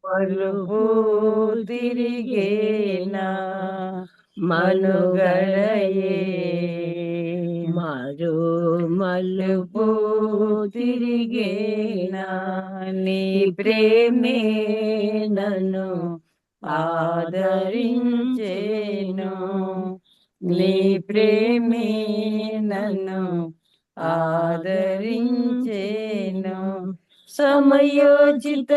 మరుపు తిరిగేనా మనుగడయే మరు మలుపు తిరిగేనా నీ ప్రేమే నన్ను ఆదరించేను నీ ప్రేమే నన్ను ఆదరించేను సమయోచితమైన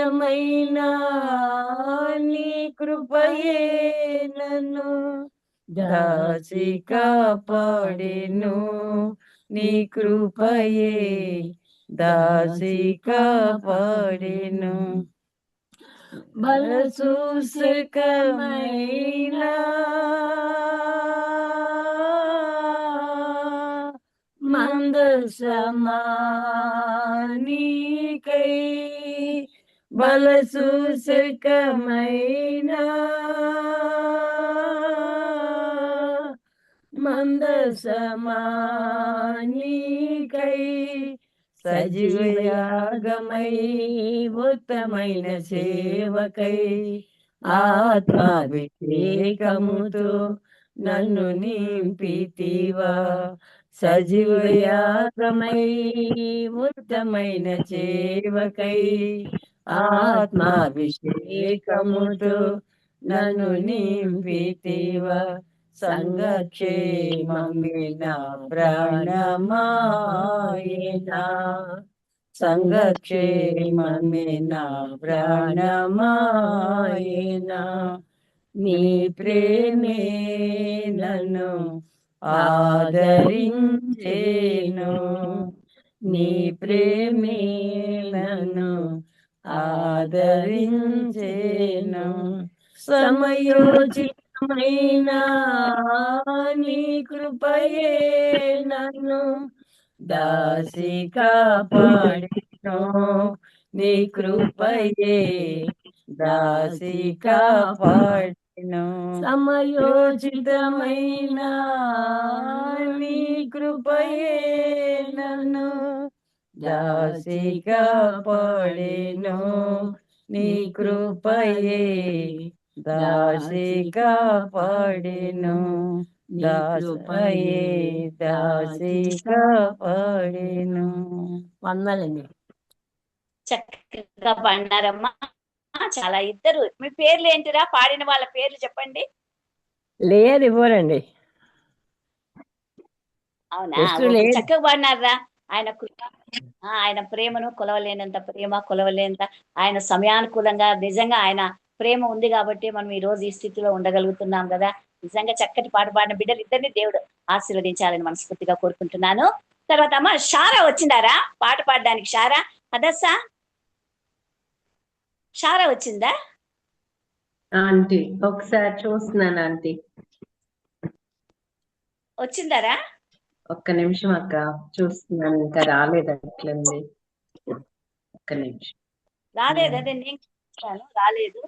నీ కృపయే నన్ను దాచి కాపాడెను నీ కృపయే దాచి కాపాడెను బలసూసకమైన మందసమానికై బలసూసకమైన మందసమానికై సజీవయాగమై ఉత్తమైన సేవకై ఆత్మాభిషేకముతో నన్ను నింపితివా సజీవయాగమై ఉత్తమైన సేవకై ఆత్మాభిషేకముతో నన్ను నింపితివా సంగక్షేమమిన ప్రాణమాయనా సంగక్షేమమిన ప్రాణమాయనా నీ ప్రేమే నన్ను ఆదరించేను నీ ప్రేమే నన్ను ఆదరించేను సమయోచితమైన నీ కృపయే నన్ను దాసి కాపాడెను నీ కృపయే దాసి కాపాడెను సమయోచితమైన నీ కృపయే నన్ను దాసి కాపాడెను నీ కృపయే దాసి కాపాడెను దాసయే దాసి కాపాడెను వందలండి. చక్కగా పాడినారమ్మా. చాలా ఇద్దరు మీ పేర్లు ఏంటిరా? పాడిన వాళ్ళ పేర్లు చెప్పండి. లేదు ఇవ్వరండి. అవునా? చక్కగా పాడినారా. ఆయన ప్రేమను కొలవలేనంత ప్రేమ, కొలవలేనంత ఆయన సమయానుకూలంగా నిజంగా ఆయన ప్రేమ ఉంది కాబట్టి మనం ఈ రోజు ఈ స్థితిలో ఉండగలుగుతున్నాం కదా. నిజంగా చక్కటి పాట పాడిన బిడ్డలు ఇద్దరిని దేవుడు ఆశీర్వదించాలని మనస్ఫూర్తిగా కోరుకుంటున్నాను. తర్వాత అమ్మ షారా వచ్చిందారా పాట పాడడానికి? షారా హదస్సా షారా వచ్చిందా? ఆంటీ ఒకసారి చూస్తున్నాను ఆంటీ. వచ్చిందారా? ఒక్క నిమిషం అక్క, చూస్తున్నాను. ఇంకా రాలేదు అట్లంది. ఒక్క నిమిషం. రాలేదు. అదే నేను రాలేదు.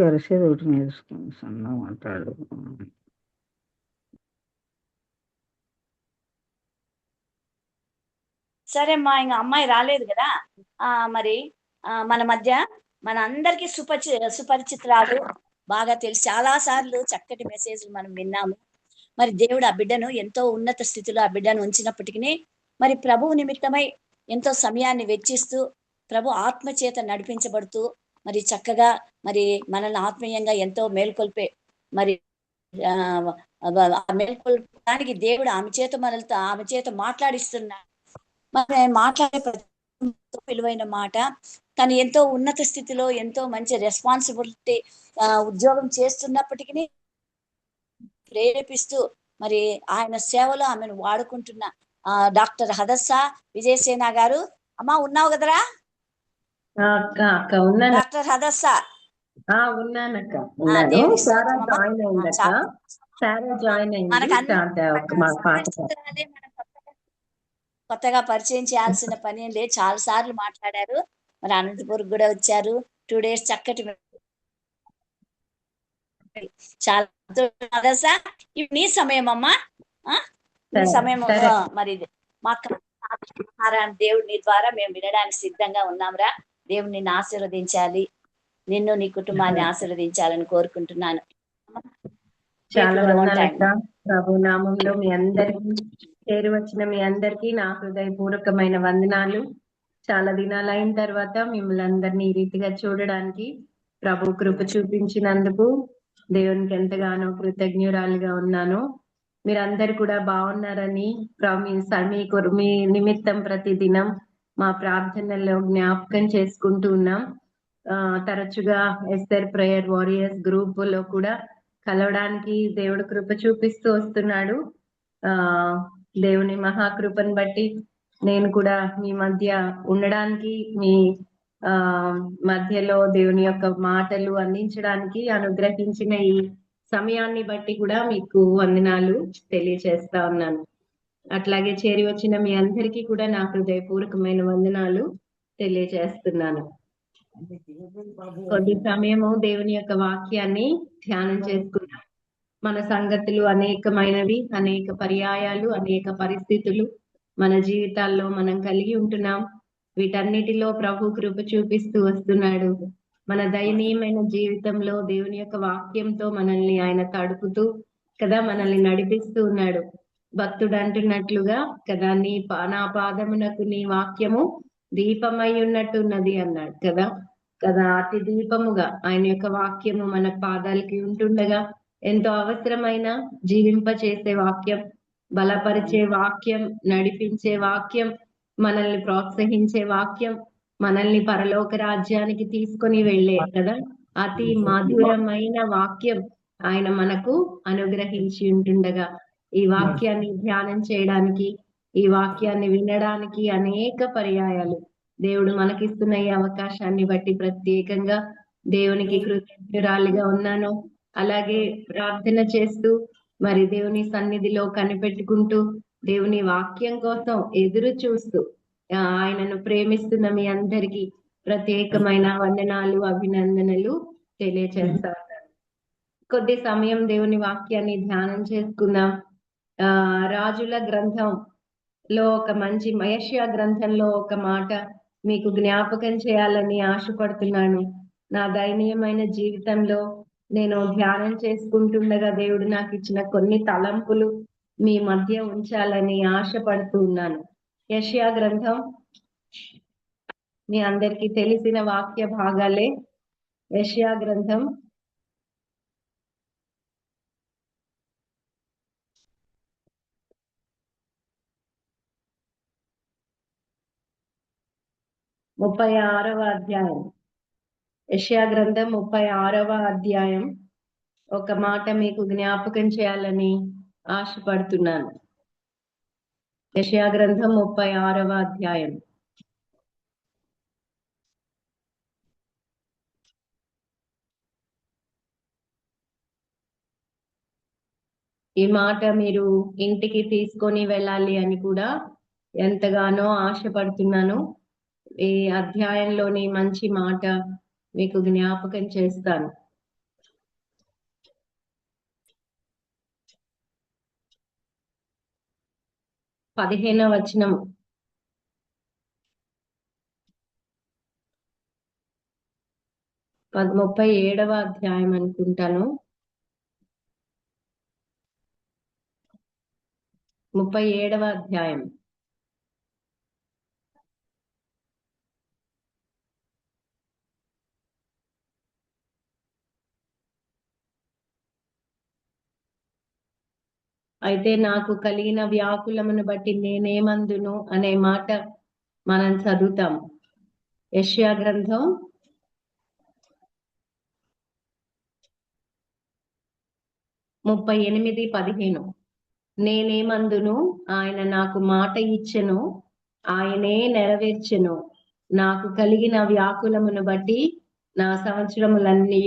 అరిసేది ఒకటి నేర్చుకుని సన్నా మాట్లాడు. సరే అమ్మా, ఇంకా అమ్మాయి రాలేదు కదా. మరి మన మధ్య మన అందరికి సుపరిచితురాలు, బాగా తెలిసి చాలా సార్లు చక్కటి మెసేజ్లు మనం విన్నాము. మరి దేవుడు ఆ బిడ్డను ఎంతో ఉన్నత స్థితిలో ఆ బిడ్డను ఉంచినప్పటికీ మరి ప్రభువు నిమిత్తమై ఎంతో సమయాన్ని వెచ్చిస్తూ ప్రభు ఆత్మచేత నడిపించబడుతూ మరి చక్కగా మరి మనల్ని ఆత్మీయంగా ఎంతో మేల్కొల్పే మరి మేల్కొల్పడానికి దేవుడు ఆమె చేత మాట్లాడిస్తున్నాడు. మరి ఆయన మాట్లాడే విలువైన మాట. తను ఎంతో ఉన్నత స్థితిలో ఎంతో మంచి రెస్పాన్సిబిలిటీ ఉద్యోగం చేస్తున్నప్పటికీ ప్రేరేపిస్తూ మరి ఆయన సేవలో ఆమెను వాడుకుంటున్న డాక్టర్ హదస్సా విజయసేన గారు. అమ్మా ఉన్నావు కదరా? డాక్టర్ హదస్సా ఉన్నానక్క, ఉన్నాను. సారా జాయిన్ అయిందక్క. సారా జాయిన్ అయింది. కొత్తగా పరిచయం చేయాల్సిన పని ఏం లేదు. చాలా సార్లు మాట్లాడారు. మరి అనంతపురం కూడా వచ్చారు. 2 days చక్కటి చాలా నీ సమయం అమ్మా, నీ సమయం. మరి మాకు ఆహారాన్ని దేవుడి ద్వారా మేము వినడానికి సిద్ధంగా ఉన్నాంరా. దేవుడు నిన్ను ఆశీర్వదించాలి, నిన్ను నీ కుటుంబాన్ని ఆశీర్వదించాలని కోరుకుంటున్నాను. చాలా చేతులు వందనాలక్క. ఉంటాయి. ప్రభు నామంలో మీ అందరికి చేరి వచ్చిన మీ అందరికి నా హృదయపూర్వకమైన వందనాలు. చాలా దినాలు అయిన తర్వాత మిమ్మల్ని అందరినీ ఈ రీతిగా చూడడానికి ప్రభు కృప చూపించినందుకు దేవునికి ఎంతగానో కృతజ్ఞురాలుగా ఉన్నాను. మీరందరు కూడా బాగున్నారని మీ నిమిత్తం ప్రతి దినం మా ప్రార్థనలో జ్ఞాపకం చేసుకుంటూ ఉన్నాం. తరచుగా ఎస్తర్ ప్రేయర్ వారియర్స్ గ్రూప్ లో కూడా కలవడానికి దేవుడు కృప చూపిస్తూ వస్తున్నాడు. దేవుని మహాకృపను బట్టి నేను కూడా మీ మధ్య ఉండడానికి, మీ మధ్యలో దేవుని యొక్క మాటలు అందించడానికి అనుగ్రహించిన ఈ సమయాన్ని బట్టి కూడా మీకు వందనాలు తెలియచేస్తా ఉన్నాను. అట్లాగే చేరి వచ్చిన మీ అందరికీ కూడా నా హృదయపూర్వకమైన వందనాలు తెలియజేస్తున్నాను. కొద్ది సమయము దేవుని యొక్క వాక్యాన్ని ధ్యానం చేసుకున్నాం. మన సంగతులు అనేకమైనవి, అనేక పర్యాయాలు, అనేక పరిస్థితులు మన జీవితాల్లో మనం కలిగి ఉంటున్నాం. వీటన్నిటిలో ప్రభు కృప చూపిస్తూ వస్తున్నాడు. మన దయనీయమైన జీవితంలో దేవుని యొక్క వాక్యంతో మనల్ని ఆయన తడుపుతూ కదా, మనల్ని నడిపిస్తూ ఉన్నాడు. భక్తుడు అంటున్నట్లుగా కదా, నా పాదమునకు నీ వాక్యము దీపమై ఉన్నట్టున్నది అన్నాడు కదా. అతి దీపముగా ఆయన యొక్క వాక్యము మన పాదాలకి ఉంటుండగా, ఎంతో అవసరమైన జీవింప చేసే వాక్యం, బలపరిచే వాక్యం, నడిపించే వాక్యం, మనల్ని ప్రోత్సహించే వాక్యం, మనల్ని పరలోక రాజ్యానికి తీసుకొని వెళ్ళే కదా అతి మధురమైన వాక్యం ఆయన మనకు అనుగ్రహించి ఉంటుండగా, ఈ వాక్యాన్ని ధ్యానం చేయడానికి, ఈ వాక్యాన్ని వినడానికి అనేక పర్యాయాలు దేవుడు మనకిస్తున్న ఈ అవకాశాన్ని బట్టి ప్రత్యేకంగా దేవునికి కృతజ్ఞురాలిగా ఉన్నాను. అలాగే ప్రార్థన చేస్తూ మరి దేవుని సన్నిధిలో కనిపెట్టుకుంటూ దేవుని వాక్యం కోసం ఎదురు చూస్తూ ఆయనను ప్రేమిస్తున్న మీ అందరికీ ప్రత్యేకమైన వందనాలు, అభినందనలు తెలియచేస్తా ఉన్నాను. కొద్ది సమయం దేవుని వాక్యాన్ని ధ్యానం చేసుకుందాం. రాజుల గ్రంథంలో ఒక మంచి యెషయా గ్రంథంలో ఒక మాట మీకు జ్ఞాపకం చేయాలని ఆశపడుతున్నాను. నా దయనీయమైన జీవితంలో నేను ధ్యానం చేసుకుంటుండగా దేవుడు నాకు ఇచ్చిన కొన్ని తలంపులు మీ మధ్య ఉంచాలని ఆశపడుతూ ఉన్నాను. యెషయా గ్రంథం మీ అందరికీ తెలిసిన వాక్య భాగాలే. యెషయా గ్రంథం 36వ అధ్యాయం. యెషయా గ్రంథం 36వ అధ్యాయం ఒక మాట మీకు జ్ఞాపకం చేయాలని ఆశపడుతున్నాను. యెషయా గ్రంథం 36వ అధ్యాయం. ఈ మాట మీరు ఇంటికి తీసుకొని వెళ్ళాలి అని కూడా ఎంతగానో ఆశపడుతున్నాను. ఈ అధ్యాయంలోని మంచి మాట మీకు జ్ఞాపకం చేస్తాను. 15వ వచనం. 37వ అధ్యాయం అనుకుంటాను. 37వ అధ్యాయం. అయితే నాకు కలిగిన వ్యాకులమును బట్టి నేనేమందును అనే మాట మనం చదువుతాం. యెషయా గ్రంథం 38:15. నేనేమందును, ఆయన నాకు మాట ఇచ్చెను, ఆయనే నెరవేర్చెను. నాకు కలిగిన వ్యాకులమును బట్టి నా సంవత్సరములన్నీ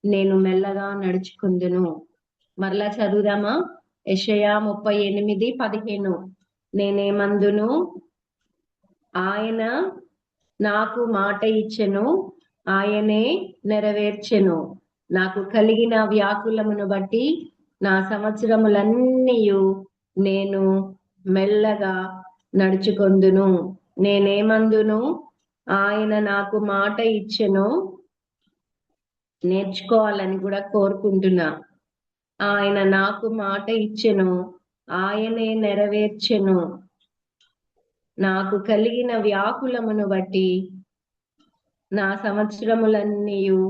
నేను మెల్లగా నడుచుకుందును. మరలా చదువుదామా? యెషయా 38:15. నేనేమందును, ఆయన నాకు మాట ఇచ్చెను, ఆయనే నెరవేర్చెను. నాకు కలిగిన వ్యాకులమును బట్టి నా సంవత్సరములన్నీ నేను మెల్లగా నడుచుకొందును. నేనేమందును, ఆయన నాకు మాట ఇచ్చెను. నేర్చుకోవాలని కూడా కోరుకుంటున్నా. ఆయన నాకు మాట ఇచ్చెను, ఆయనే నెరవేర్చెను. నాకు కలిగిన వ్యాకులమును బట్టి నా సంవత్సరములన్నీయు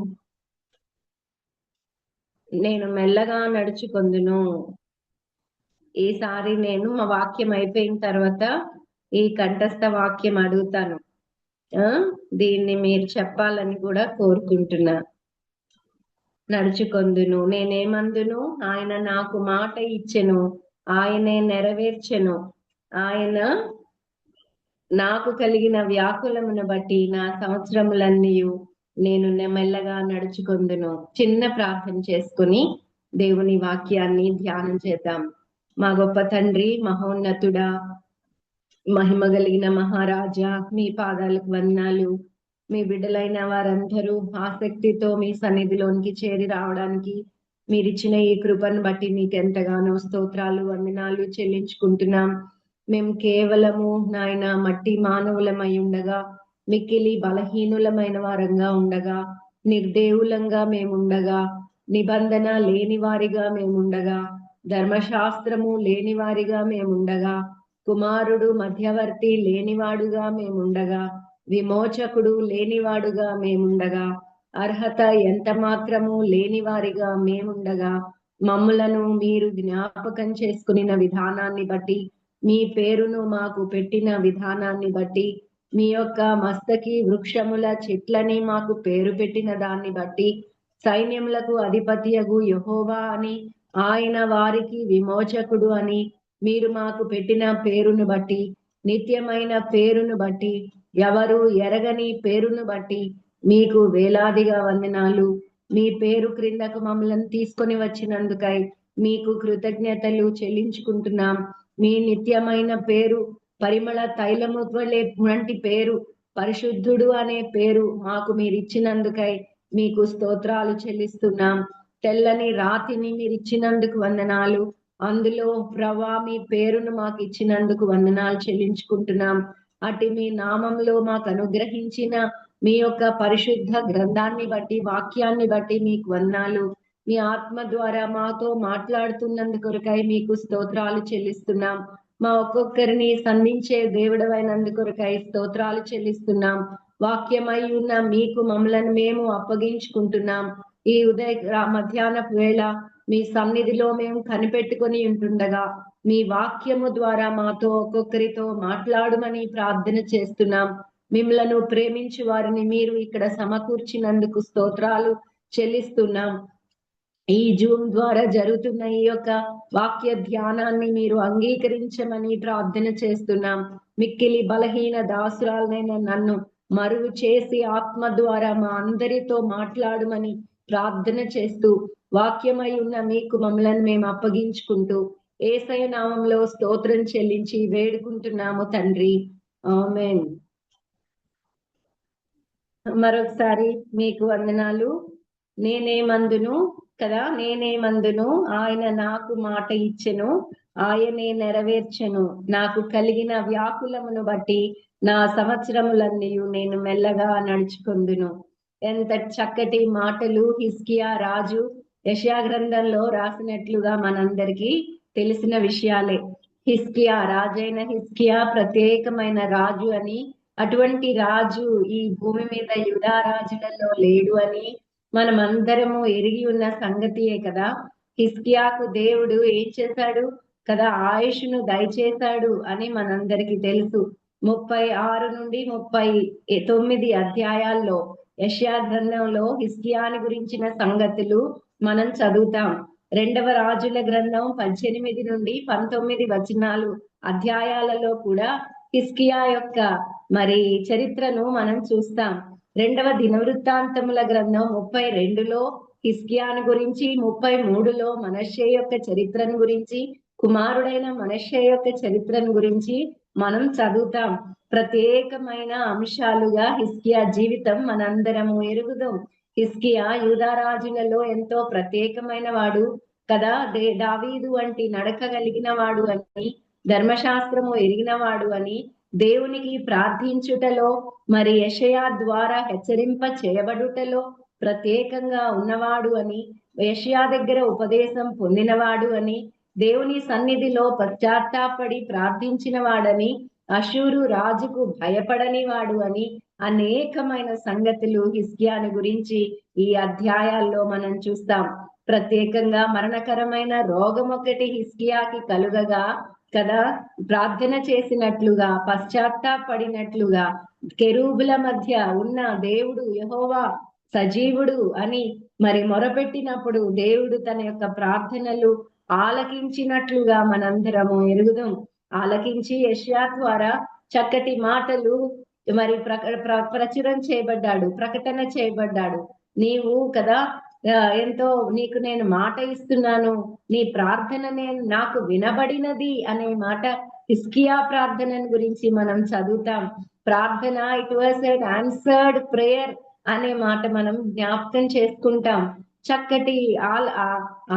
నేను మెల్లగా నడుచుకొందును. ఈసారి నేను మా వాక్యం అయిపోయిన తర్వాత ఈ కంఠస్థ వాక్యం అడుగుతాను. దీన్ని మీరు చెప్పాలని కూడా కోరుకుంటున్నా. నడుచుకొందును. నేనేమందును, ఆయన నాకు మాట ఇచ్చెను, ఆయనే నెరవేర్చెను. ఆయన నాకు కలిగిన వ్యాకులమును బట్టి నా సంవత్సరములన్నీ నేను మెల్లగా నడుచుకొందును. చిన్న ప్రార్థన చేసుకుని దేవుని వాక్యాన్ని ధ్యానం చేద్దాం. మా గొప్ప తండ్రి, మహోన్నతుడా, మహిమ కలిగిన మహారాజా, మీ పాదాలకు వందనాలు. మీ బిడ్డలైన వారందరూ ఆసక్తితో మీ సన్నిధిలోనికి చేరి రావడానికి మీరిచ్చిన ఈ కృపను బట్టి మీకు ఎంతగానో స్తోత్రాలు, వందనాలు చెల్లించుకుంటున్నాం. మేము కేవలము నాయన మట్టి మానవులమై ఉండగా, మిక్కిలి బలహీనులమైన వారంగా ఉండగా, నిర్దేవులంగా మేముండగా, నిబంధన లేని వారిగా మేముండగా, ధర్మశాస్త్రము లేని వారిగా మేముండగా, కుమారుడు మధ్యవర్తి లేనివాడుగా మేముండగా, విమోచకుడు లేనివాడుగా మేముండగా, అర్హత ఎంత మాత్రము లేని వారిగా మేముండగా, మమ్ములను మీరు జ్ఞాపకం చేసుకున్న విధానాన్ని బట్టి, మీ పేరును మాకు పెట్టిన విధానాన్ని బట్టి, మీ యొక్క మస్తకి వృక్షముల చెట్లని మాకు పేరు పెట్టిన దాన్ని బట్టి, సైన్యములకు అధిపతియగు యెహోవా అని, ఆయన వారికి విమోచకుడు అని మీరు మాకు పెట్టిన పేరును బట్టి, నిత్యమైన పేరును బట్టి, ఎవరు ఎరగని పేరును బట్టి మీకు వేలాదిగా వందనాలు. మీ పేరు క్రిందకు మమ్మల్ని తీసుకొని వచ్చినందుకై మీకు కృతజ్ఞతలు చెల్లించుకుంటున్నాం. మీ నిత్యమైన పేరు, పరిమళ తైలము వంటి పేరు, పరిశుద్ధుడు అనే పేరు మాకు మీరు ఇచ్చినందుకై మీకు స్తోత్రాలు చెల్లిస్తున్నాం. తెల్లని రాతిని మీరు ఇచ్చినందుకు వందనాలు. అందులో ప్రభా మీ పేరును మాకు ఇచ్చినందుకు వందనాలు చెల్లించుకుంటున్నాం. అటు మీ నామంలో మాకు అనుగ్రహించిన మీ యొక్క పరిశుద్ధ గ్రంథాన్ని బట్టి, వాక్యాన్ని బట్టి మీకు వందనాలు. మీ ఆత్మ ద్వారా మాతో మాట్లాడుతున్నందుకొరకై మీకు స్తోత్రాలు చెల్లిస్తున్నాం. మా ఒక్కొక్కరిని సంధించే దేవుడవైనందుకొరకై స్తోత్రాలు చెల్లిస్తున్నాం. వాక్యమై ఉన్న మీకు మమ్మలను మేము అప్పగించుకుంటున్నాం. ఈ మధ్యాహ్నపు వేళ మీ సన్నిధిలో మేము కనిపెట్టుకొని ఉంటుండగా మీ వాక్యము ద్వారా మాతో ఒక్కొక్కరితో మాట్లాడమని ప్రార్థన చేస్తున్నాం. మిమ్మలను ప్రేమించు వారిని మీరు ఇక్కడ సమకూర్చినందుకు స్తోత్రాలు చెల్లిస్తున్నాం. ఈ జూమ్ ద్వారా జరుగుతున్న ఈ యొక్క వాక్య ధ్యానాన్ని మీరు అంగీకరించమని ప్రార్థన చేస్తున్నాం. మిక్కిలి బలహీన దాసురాలైన నన్ను మరుగు చేసి ఆత్మ ద్వారా మా అందరితో మాట్లాడమని ప్రార్థన చేస్తూ, వాక్యమై ఉన్న మీకు మమ్మల్ని మేము అప్పగించుకుంటూ యేసయ్య నామంలో స్తోత్రం చెల్లించి వేడుకుంటున్నాము తండ్రి, ఆమేన్. మరొకసారి మీకు వందనాలు. నేనేమందును కదా, నేనేమందును, ఆయన నాకు మాట ఇచ్చెను, ఆయనే నెరవేర్చెను. నాకు కలిగిన వ్యాకులమును బట్టి నా సంవత్సరములన్నీ నేను మెల్లగా నడుచుకొందును. ఎంత చక్కటి మాటలు హిజ్కియా రాజు యెషయా గ్రంథంలో రాసినట్లుగా మనందరికీ తెలిసిన విషయాలే. హిజ్కియా, రాజైన హిజ్కియా ప్రత్యేకమైన రాజు అని, అటువంటి రాజు ఈ భూమి మీద యూదా రాజులలో లేడు అని మనం అందరము ఎరిగి ఉన్న సంగతియే కదా. హిజ్కియాకు దేవుడు ఏం చేశాడు కదా, ఆయుష్ను దయచేశాడు అని మనందరికీ తెలుసు. 36 నుండి 39 అధ్యాయాల్లో యెషయా గ్రంథంలో హిజ్కియాని గురించిన సంగతులు మనం చదువుతాం. 2వ రాజుల గ్రంథం 18 నుండి 19 వచనాలు అధ్యాయాలలో కూడా హిజ్కియా యొక్క మరి చరిత్రను మనం చూస్తాం. 2వ దినవృత్తాంతముల గ్రంథం 32లో హిజ్కియాని గురించి, 33లో మనష్షే యొక్క చరిత్రను గురించి, కుమారుడైన మనష్షే యొక్క చరిత్రను గురించి మనం చదువుతాం. ప్రత్యేకమైన అంశాలుగా హిజ్కియా జీవితం మనందరము ఎరుగుదాం. హిజ్కియా యూదా రాజులలో ఎంతో ప్రత్యేకమైన వాడు కదా. దావీదు వంటి నడక కలిగిన వాడు అని ధర్మశాస్త్రము ఎరిగినవాడు అని, దేవునికి ప్రార్థించుటలో మరి యెషయా ద్వారా హెచ్చరింప చేయబడుటలో ప్రత్యేకంగా ఉన్నవాడు అని, యెషయా దగ్గర ఉపదేశం పొందినవాడు అని, దేవుని సన్నిధిలో పశ్చాత్తాపడి ప్రార్థించిన వాడని, అషూరు రాజుకు భయపడని వాడు అని అనేకమైన సంగతులు హిజ్కియాని గురించి ఈ అధ్యాయాల్లో మనం చూస్తాం. ప్రత్యేకంగా మరణకరమైన రోగం ఒకటి హిజ్కియాకి కలుగగా కదా, ప్రార్థన చేసినట్లుగా పశ్చాత్తాపడినట్లుగా కెరూబుల మధ్య ఉన్న దేవుడు యెహోవా సజీవుడు అని మరి మొరపెట్టినప్పుడు దేవుడు తన యొక్క ప్రార్థనలు ఆలకించినట్లుగా మనందరము ఎరుగుదాం. ఆలకించి యెషయా ద్వారా చక్కటి మాటలు మరి ప్రచురం చేయబడ్డాడు, ప్రకటన చేయబడ్డాడు. నీవు కదా ఎంతో నీకు నేను మాట ఇస్తున్నాను, నీ ప్రార్థన నాకు వినబడినది అనే మాట హిజ్కియా ప్రార్థనను గురించి మనం చదువుతాం. ప్రార్థన it was N answered prayer అనే మాట మనం జ్ఞాపకం చేసుకుంటాం. చక్కటి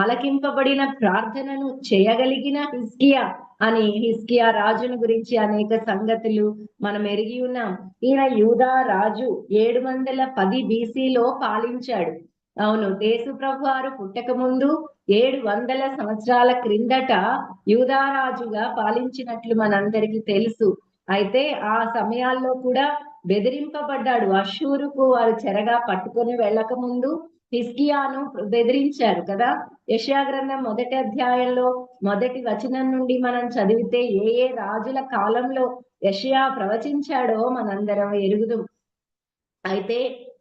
ఆలకింపబడిన ప్రార్థనను చేయగలిగిన హిజ్కియా అని హిజ్కియా రాజును గురించి అనేక సంగతులు మనం ఎరిగి ఉన్నాం. ఈయన యూదా రాజు 710 BCలో పాలించాడు. అవును, యేసు ప్రభు వారు పుట్టక ముందు 700 సంవత్సరాల క్రిందట యూదా రాజుగా పాలించినట్లు మనందరికీ తెలుసు. అయితే ఆ సమయాల్లో కూడా బెదిరింపబడ్డాడు. అషూరుకు వారు చెరగా పట్టుకొని వెళ్ళక ముందు హిజ్కియాను బెదిరించారు కదా. యెషయా గ్రంథం 1వ అధ్యాయంలో 1వ వచనం నుండి మనం చదివితే ఏ రాజుల కాలంలో యెషయా ప్రవచించాడో మనందరం ఎరుగుదాం. అయితే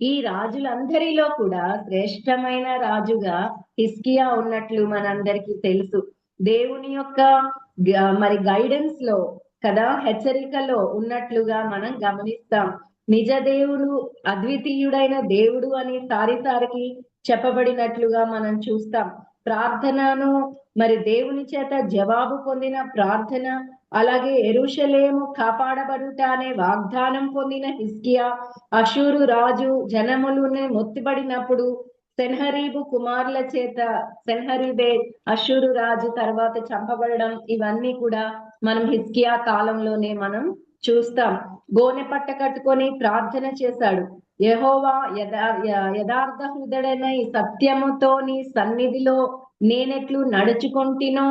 ఈ రాజులందరిలో కూడా శ్రేష్టమైన రాజుగా హిజ్కియా ఉన్నట్లు మనందరికీ తెలుసు. దేవుని యొక్క మరి గైడెన్స్ లో కదా, హెచ్చరికలో ఉన్నట్లుగా మనం గమనిస్తాం. నిజ దేవుడు, అద్వితీయుడైన దేవుడు అని సారికి చెప్పబడినట్లుగా మనం చూస్తాం. ప్రార్థనను మరి దేవుని చేత జవాబు పొందిన ప్రార్థన, అలాగే యెరూషలేము కాపాడబడుట అనే వాగ్దానం పొందిన హిజ్కియా, అషూరు రాజు జనములునే మొత్తిబడినప్పుడు సెన్హరీబు కుమారుల చేత, సెన్హరీబే అషూరు రాజు తర్వాత చంపబడడం, ఇవన్నీ కూడా మనం హిజ్కియా కాలంలోనే మనం చూస్తాం. గోనె పట్ట కట్టుకొని ప్రార్థన చేశాడు. యెహోవా యథార్థ హృదయుడైన సత్యముతో నీ సన్నిధిలో నేనెట్లు నడుచుకొంటినో,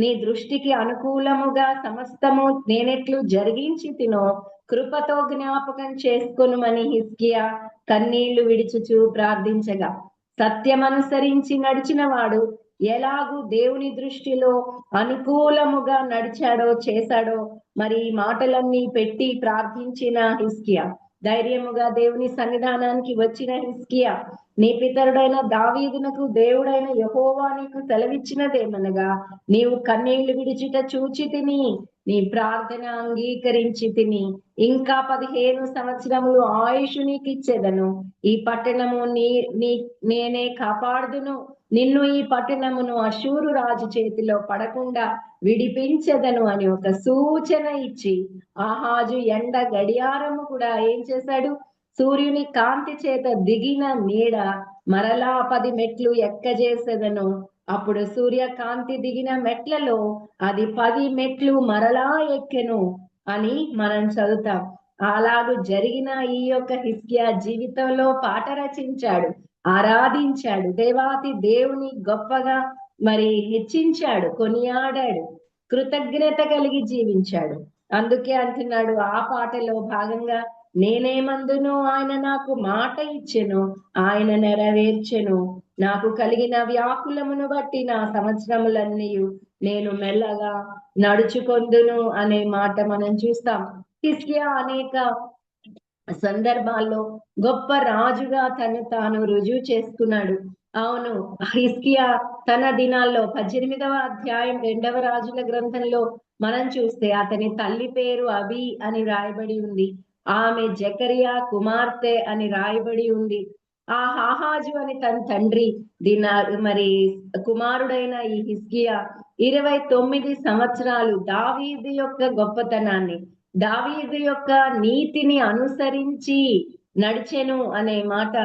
నీ దృష్టికి అనుకూలముగా సమస్తము నేనెట్లు జరిగించి తినో కృపతో జ్ఞాపకం చేసుకొనుమని హిజ్కియా కన్నీళ్లు విడిచుచు ప్రార్థించగా, సత్యమనుసరించి నడిచిన వాడు ఎలాగూ దేవుని దృష్టిలో అనుకూలముగా నడిచాడో చేశాడో మరి ఈ మాటలన్నీ పెట్టి ప్రార్థించిన హిజ్కియా, ధైర్యముగా దేవుని సన్నిధానానికి వచ్చిన హిజ్కియా, నీ పితరుడైన దావీదునకు దేవుడైన యెహోవా నీకు సెలవిచ్చినదేమనగా, నీవు కన్నీళ్లు విడిచుట చూచి తిని నీ ప్రార్థన అంగీకరించి తిని ఇంకా 15 సంవత్సరములు ఆయుషు నీకు ఇచ్చేదను. ఈ పట్టణము నేనే కాపాడుదును. నిన్ను ఈ పట్టణమును అషూరు రాజు చేతిలో పడకుండా విడిపించెదను అని ఒక సూచన ఇచ్చి, ఆహాజు ఎండ గడియారము కూడా ఏం చేశాడు? సూర్యుని కాంతి చేత దిగిన నీడ మరలా 10 మెట్లు ఎక్కజేసేదను. అప్పుడు సూర్యకాంతి దిగిన మెట్లలో అది 10 మెట్లు మరలా ఎక్కెను అని మనం చదువుతాం. అలాగూ జరిగిన ఈ యొక్క హిజ్కియా జీవితంలో పాట రచించాడు, ఆరాధించాడు, దేవాతి దేవుని గొప్పగా మరి హెచ్చించాడు, కొనియాడాడు, కృతజ్ఞత కలిగి జీవించాడు. అందుకే అంటున్నాడు ఆ పాటలో భాగంగా, నేనేమందును ఆయన నాకు మాట ఇచ్చెను, ఆయన నెరవేర్చెను, నాకు కలిగిన వ్యాకులమును బట్టి నా సంవత్సరములన్నీ నేను మెల్లగా నడుచుకొందును అనే మాట మనం చూస్తాం. హిజ్కియా అనేక సందర్భాల్లో గొప్ప రాజుగా తను తాను రుజువు చేసుకున్నాడు. అవును, హిజ్కియా తన దినాల్లో 18వ అధ్యాయం 2వ రాజుల గ్రంథంలో మనం చూస్తే అతని తల్లి పేరు అబి అని రాయబడి ఉంది. ఆమె జకరియా కుమార్తె అని రాయబడి ఉంది. ఆ హాహాజు అని తన తండ్రి మరి కుమారుడైన ఈ హిజ్కియా 29 సంవత్సరాలు దావీదు యొక్క గొప్పతనాన్ని, దావీదు యొక్క నీతిని అనుసరించి నడిచెను అనే మాట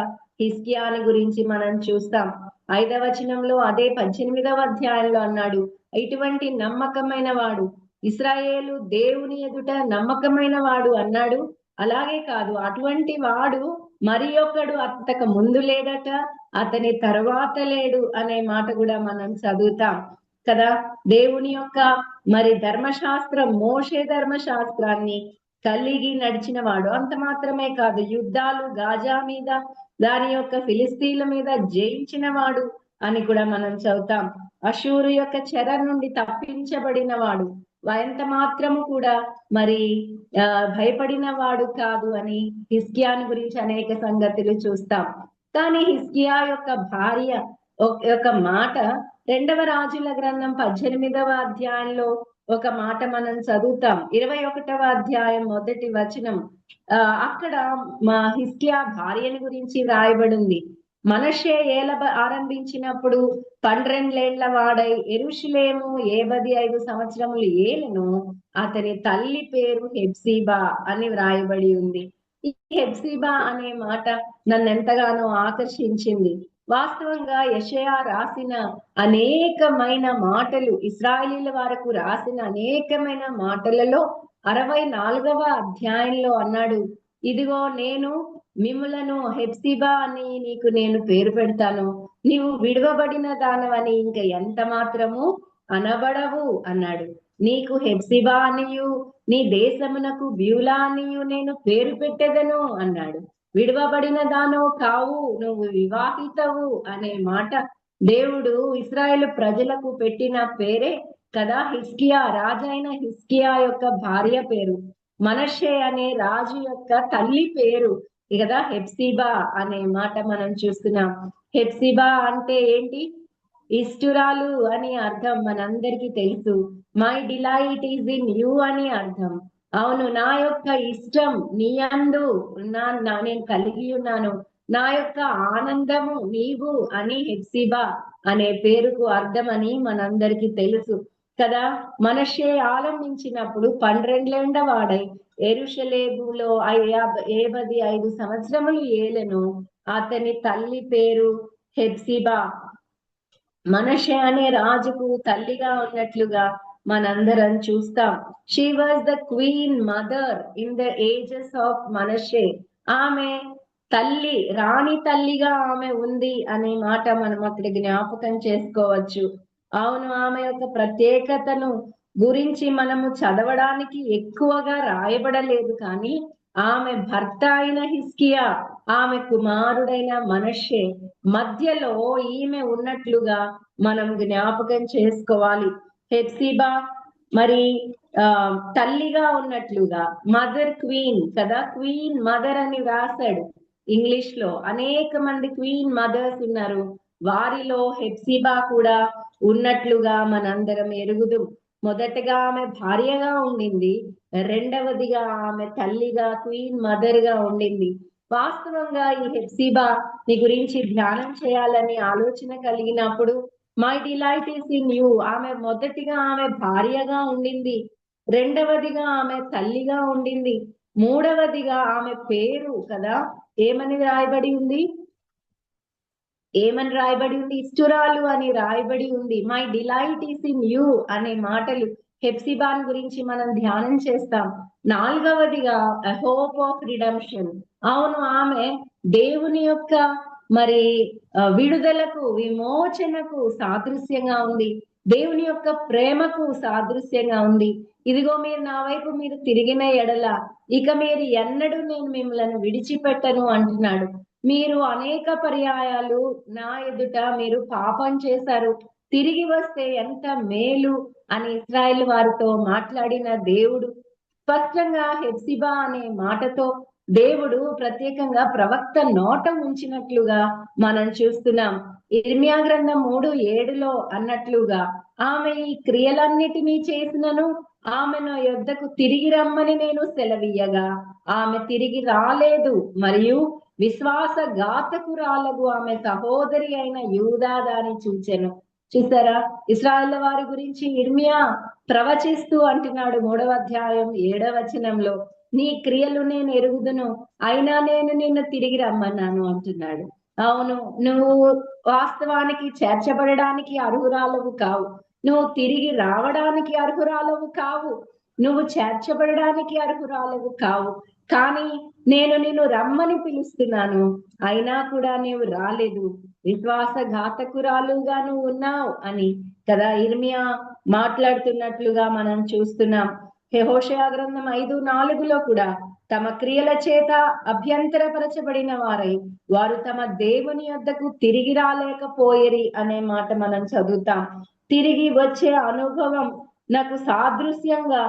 హిజ్కియాని గురించి మనం చూస్తాం. 5వ వచనంలో అదే 18వ అధ్యాయంలో అన్నాడు, ఇటువంటి నమ్మకమైన వాడు ఇశ్రాయేలు దేవుని ఎదుట నమ్మకమైన వాడు అన్నాడు. అలాగే కాదు, అటువంటి వాడు మరి ఒకడు అంతకు ముందు లేడట, అతని తరువాత లేడు అనే మాట కూడా మనం చదువుతాం కదా. దేవుని యొక్క మరి ధర్మశాస్త్రం, మోషే ధర్మశాస్త్రాన్ని కలిగి నడిచిన వాడు. అంత మాత్రమే కాదు, యుద్ధాలు గాజా మీద, దాని యొక్క ఫిలిస్తీన్ల మీద జయించిన వాడు అని కూడా మనం చదువుతాం. అషూరు యొక్క చెర నుండి తప్పించబడిన వాడు, ఎంత మాత్రము కూడా మరి భయపడిన వాడు కాదు అని హిజ్కియాని గురించి అనేక సంగతులు చూస్తాం. కానీ హిజ్కియా యొక్క భార్య ఒక మాట 2వ రాజుల గ్రంథం 18వ అధ్యాయంలో ఒక మాట మనం చదువుతాం. 21వ అధ్యాయం 1వ వచనం. అక్కడ మా హిజ్కియా భార్యని గురించి రాయబడింది. మనష్షే ఏల ఆరంభించినప్పుడు 12 ఏళ్ల వాడై యెరూషలేము 75 సంవత్సరములు ఏలెను. అతని తల్లి పేరు హెప్సిబా అని వ్రాయబడి ఉంది. ఈ హెప్సిబా అనే మాట నన్ను ఎంతగానో ఆకర్షించింది. వాస్తవంగా యెషయా రాసిన అనేకమైన మాటలు, ఇశ్రాయేలీల వరకు రాసిన అనేకమైన మాటలలో 64వ అధ్యాయంలో అన్నాడు, ఇదిగో నేను మిమ్ములను హెప్సిబా అని నీకు నేను పేరు పెడతాను, నీవు విడువబడిన దానవని ఇంకా ఎంత మాత్రము అనబడవు అన్నాడు. నీకు హెప్సిబా అనియు నీ దేశమునకు బ్యూలా అనియు నేను పేరు పెట్టెదను అన్నాడు. విడువబడిన దానో కావు, నువ్వు వివాహితవు అనే మాట దేవుడు ఇశ్రాయేలు ప్రజలకు పెట్టిన పేరే కదా. హిజ్కియా, రాజైన హిజ్కియా యొక్క భార్య పేరు, మనష్షే అనే రాజు యొక్క తల్లి పేరు కదా హెప్సిబా అనే మాట మనం చూస్తున్నాం. హెప్సిబా అంటే ఏంటి? ఇష్టురాలు అని అర్థం మనందరికీ తెలుసు. My delight is in you అని అర్థం. అవును, నా యొక్క ఇష్టం నీ యందు నేను కలిగి ఉన్నాను, నా యొక్క ఆనందము నీవు అని హెప్సిబా అనే పేరుకు అర్థం అని మనందరికీ తెలుసు కదా. మనష్షే ఆలంబించినప్పుడు 12 ఏళ్ల వాడై యెరూషలేములో 75 సంవత్సరములు ఏలెను. అతని తల్లి పేరు హెప్సిబా. మనష్షే అనే రాజుకు తల్లిగా ఉన్నట్లుగా మనందరం చూస్తాం. She was the queen mother in the ages of Manasseh. ఆమె తల్లి, రాణి తల్లిగా ఆమె ఉంది అనే మాట మనం అక్కడ జ్ఞాపకం చేసుకోవచ్చు. అవును, ఆమె యొక్క ప్రత్యేకతను గురించి మనము చదవడానికి ఎక్కువగా రాయబడలేదు, కానీ ఆమె భర్త అయిన హిజ్కియా, ఆమె కుమారుడైన మనష్షే మధ్యలో ఈమె ఉన్నట్లుగా మనం జ్ఞాపకం చేసుకోవాలి. హెప్సిబా మరి తల్లిగా ఉన్నట్లుగా, మదర్ క్వీన్ కదా, క్వీన్ మదర్ అని రాశాడు ఇంగ్లీష్ లో. అనేక మంది క్వీన్ మదర్స్ ఉన్నారు, వారిలో హెప్సిబా కూడా ఉన్నట్లుగా మనందరం ఎరుగుదు. మొదటగా ఆమె భార్యగా ఉండింది, రెండవదిగా ఆమె తల్లిగా, క్వీన్ మదర్ గా ఉండింది. వాస్తవంగా ఈ హెప్సిబా నీ గురించి ధ్యానం చేయాలని ఆలోచన కలిగినప్పుడు my delight is in you, ఆమె మొదటిగా ఆమె భార్యగా ఉండింది, రెండవదిగా ఆమె తల్లిగా ఉండింది, మూడవదిగా ఆమె పేరు కదా ఏమని రాయబడి ఉంది? ఏమని రాయబడి ఉంది? ఇష్టురాలు అని రాయబడి ఉంది. My delight is in you అనే మాటలు హెప్సిబాన్ గురించి మనం ధ్యానం చేస్తాం. నాలుగవదిగా హోప్ ఆఫ్ రిడమ్షన్. అవును, ఆమె దేవుని యొక్క మరి విడుదలకు, విమోచనకు సాదృశ్యంగా ఉంది, దేవుని యొక్క ప్రేమకు సాదృశ్యంగా ఉంది. ఇదిగో మీరు నా వైపు మీరు తిరిగిన ఎడల ఇక మీరు ఎన్నడూ నేను మిమ్మల్ని విడిచిపెట్టను అంటున్నాడు. మీరు అనేక పర్యాయాలు నా ఎదుట మీరు పాపం చేశారు, తిరిగి వస్తే ఎంత మేలు అని ఇశ్రాయేల్ వారితో మాట్లాడిన దేవుడు స్పష్టంగా హెప్సిబా అనే మాటతో దేవుడు ప్రత్యేకంగా ప్రవక్త నోట ఉంచినట్లుగా మనం చూస్తున్నాం. ఇర్మియా గ్రంథం 3:7 అన్నట్లుగా ఆమె ఈ క్రియలన్నిటినీ చేసినను ఆమెను యొద్దకు తిరిగి రమ్మని నేను సెలవీయగా ఆమె తిరిగి రాలేదు, మరియు విశ్వాసఘాతకురాలకు ఆమె సహోదరి అయిన యూదా దాని చూచెను. చూసారా, ఇశ్రాయేల్ వారి గురించి ఇర్మియా ప్రవచిస్తూ అంటున్నాడు 3వ అధ్యాయం 7వ వచనంలో, నీ క్రియలు నేను ఎరుగుదును, అయినా నేను నిన్ను తిరిగి రమ్మన్నాను అంటున్నాడు. అవును, నువ్వు వాస్తవానికి చేర్చబడడానికి అర్హురాలవు కావు, నువ్వు తిరిగి రావడానికి అర్హురాలవు కావు, నువ్వు చేర్చబడడానికి అర్హురాలవు కావు. కానీ నేను నిన్ను రమ్మని పిలుస్తున్నాను, అయినా కూడా నీవు రాలేదు, విశ్వాసఘాతకురాలుగా నువ్వు ఉన్నావు అని కదా ఇర్మియా మాట్లాడుతున్నట్లుగా మనం చూస్తున్నాం. హోషేయ గ్రంథం 5:4 కూడా తమ క్రియల చేత అభ్యంతరపరచబడిన వారై వారు తమ దేవుని యొద్దకు తిరిగి రాలేకపోయేరి అనే మాట మనం చదువుతాం. తిరిగి వచ్చే అనుభవం నాకు సాదృశ్యంగా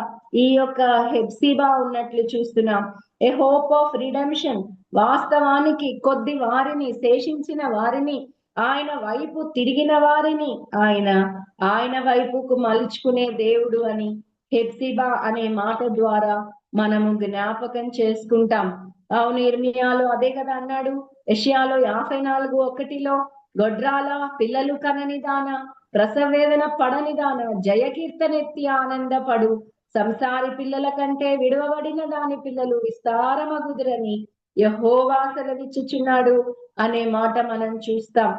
ఈ యొక్క హెప్సిబా ఉన్నట్లు చూస్తున్నాం. ఏ హోప్ ఆఫ్ రిడెంప్షన్, వాస్తవానికి కొద్ది వారిని, శేషించిన వారిని, ఆయన వైపు తిరిగిన వారిని ఆయన వైపుకు మలుచుకునే దేవుడు అని హెప్సిబా అనే మాట ద్వారా మనము జ్ఞాపకం చేసుకుంటాం. అవును, ఇర్మియాలో అదే కదా అన్నాడు. యెషయాలో 54:1 గొడ్రాల పిల్లలు కననిదాన, ప్రసవేదన పడనిదాన, జయకీర్తనెత్తి ఆనందపడు, సంసారి పిల్లల కంటే విడవబడిన దాని పిల్లలు విస్తారమగుదురని యెహోవా సెలవిచ్చుచున్నాడు అనే మాట మనం చూస్తాం.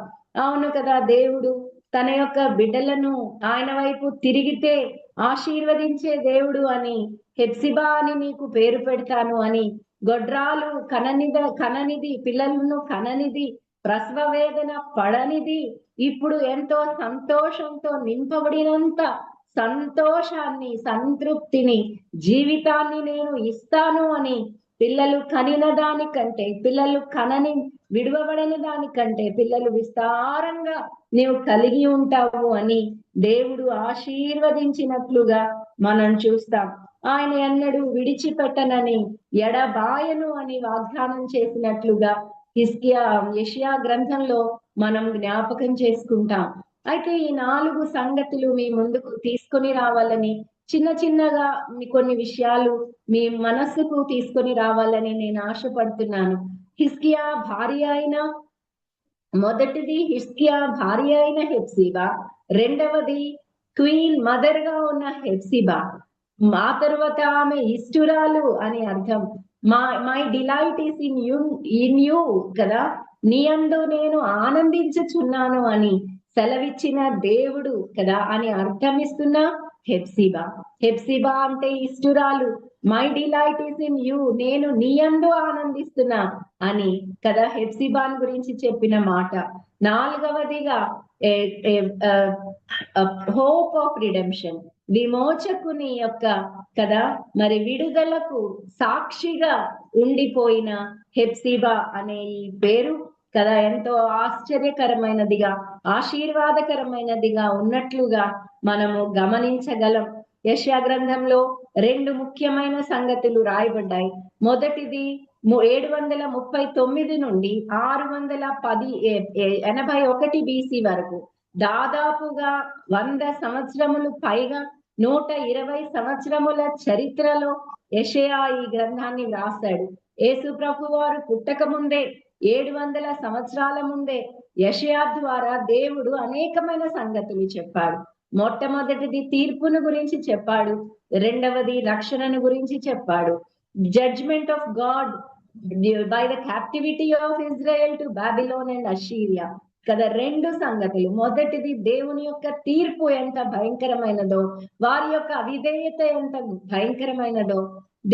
అవును కదా, దేవుడు తన యొక్క బిడ్డలను ఆయన వైపు తిరిగితే ఆశీర్వదించే దేవుడు అని, హెప్సిబా అని నీకు పేరు పెడతాను అని, గొడ్రాలు కననిది, పిల్లలను కననిది, ప్రసవ వేదన పడనిది, ఇప్పుడు ఎంతో సంతోషంతో నింపబడినంత సంతోషాన్ని, సంతృప్తిని, జీవితాన్ని నేను ఇస్తాను అని, పిల్లలు కనిన దానికంటే, పిల్లలు కనని విడువబడని దానికంటే పిల్లలు విస్తారంగా నీవు కలిగి ఉంటావు అని దేవుడు ఆశీర్వదించినట్లుగా మనం చూస్తాం. ఆయన ఎన్నడూ విడిచిపెట్టనని, ఎడబాయను అని వాగ్దానం చేసినట్లుగా యెషయా గ్రంథంలో మనం జ్ఞాపకం చేసుకుంటాం. అయితే ఈ 4 సంగతులు మీ ముందుకు తీసుకొని రావాలని, చిన్నగా కొన్ని విషయాలు మీ మనస్సుకు తీసుకొని రావాలని నేను ఆశపడుతున్నాను. హిజ్కియా భార్య అయిన, మొదటిది హిజ్కియా భార్య అయిన హెప్సిబా, రెండవది క్వీన్ మదర్ గా ఉన్న హెప్సిబా, ఆ తర్వాత ఆమె ఇష్టురాలు అని అర్థం. My delight is in you కదా, నీ యందు నేను ఆనందించుచున్నాను అని సెలవిచ్చిన దేవుడు కదా అని అర్థమిస్తున్న హెప్సిబా అంటే ఇష్టురాలు. My delight is in you, నేను నీ యందు ఆనందిస్తున్నా అని కదా హెప్సిబాన్ గురించి చెప్పిన మాట. నాలుగవదిగా హోప్ ఆఫ్ రిడెంప్షన్, విమోచకుని యొక్క కదా మరి విడుదలకు సాక్షిగా ఉండిపోయిన హెప్సిబా అనే ఈ పేరు కదా ఎంతో ఆశ్చర్యకరమైనదిగా, ఆశీర్వాదకరమైనదిగా ఉన్నట్లుగా మనము గమనించగలం. యెషయా గ్రంథంలో 2 ముఖ్యమైన సంగతులు రాయబడ్డాయి. మొదటిది 739 నుండి 681 BC వరకు, దాదాపుగా 100 సంవత్సరములు పైగా 120 సంవత్సరముల చరిత్రలో యెషయా ఈ గ్రంథాన్ని వ్రాసాడు. యేసు ప్రభు వారు పుట్టక ముందే 700 సంవత్సరాల ముందే యెషయా ద్వారా దేవుడు అనేకమైన సంగతులు చెప్పాడు. మొట్టమొదటిది తీర్పును గురించి చెప్పాడు, రెండవది రక్షణను గురించి చెప్పాడు. Judgement of God by the captivity of Israel to Babylon and Assyria కదా, 2 సంగతులు. మొదటిది దేవుని యొక్క తీర్పు ఎంత భయంకరమైనదో, వారి యొక్క అవిధేయత ఎంత భయంకరమైనదో,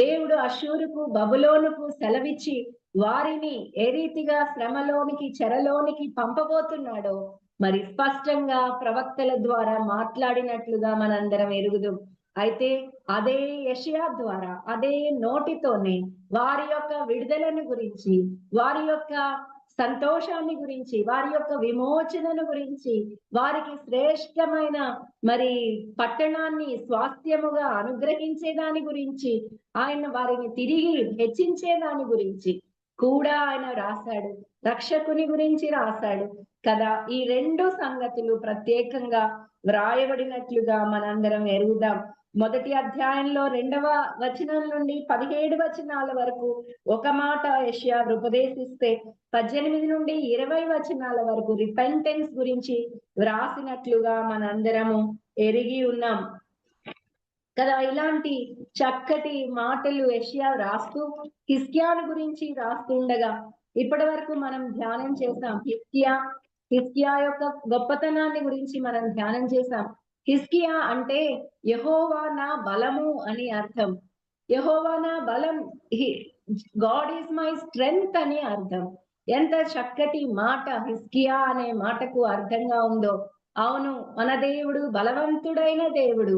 దేవుడు అషూరుకు, బబులోనుకు సెలవిచ్చి వారిని ఏ రీతిగా శ్రమలోనికి, చెరలోనికి పంపబోతున్నాడో మరి స్పష్టంగా ప్రవక్తల ద్వారా మాట్లాడినట్లుగా మనందరం ఎరుగుదాం. అయితే అదే యెషయా ద్వారా, అదే నోటితోనే వారి యొక్క విడుదలను గురించి, వారి యొక్క సంతోషాన్ని గురించి, వారి యొక్క విమోచనను గురించి, వారికి శ్రేష్టమైన మరి పట్టణాన్ని స్వాస్థ్యముగా అనుగ్రహించే దాని గురించి, ఆయన వారిని తిరిగి హెచ్చించే దాని గురించి కూడా ఆయన రాశాడు. రక్షకుని గురించి రాశాడు కదా. ఈ 2 సంగతులు ప్రత్యేకంగా వ్రాయబడినట్లుగా మనందరం ఎరుగుదాం. మొదటి అధ్యాయంలో 2వ వచనం నుండి 17 వచనాల వరకు ఒక మాట యెషయా ఉపదేశిస్తే, 18 నుండి 20 వచనాల వరకు రిపెంటెన్స్ గురించి వ్రాసినట్లుగా మనందరము ఎరిగి ఉన్నాం కదా. ఇలాంటి చక్కటి మాటలు యెషయా రాస్తూ హిజ్కియాను గురించి రాస్తుండగా ఇప్పటి వరకు మనం ధ్యానం చేసాం. హిజ్కియా యొక్క గొప్పతనాన్ని గురించి మనం ధ్యానం చేసాం. హిజ్కియా అంటే యెహోవా నా బలము అని అర్థం. యెహోవా నా బలం, గాడ్ ఈజ్ మై స్ట్రెంగ్త్ అని అర్థం. ఎంత చక్కటి మాట హిజ్కియా అనే మాటకు అర్థంగా ఉందో. అవును, మన దేవుడు బలవంతుడైన దేవుడు,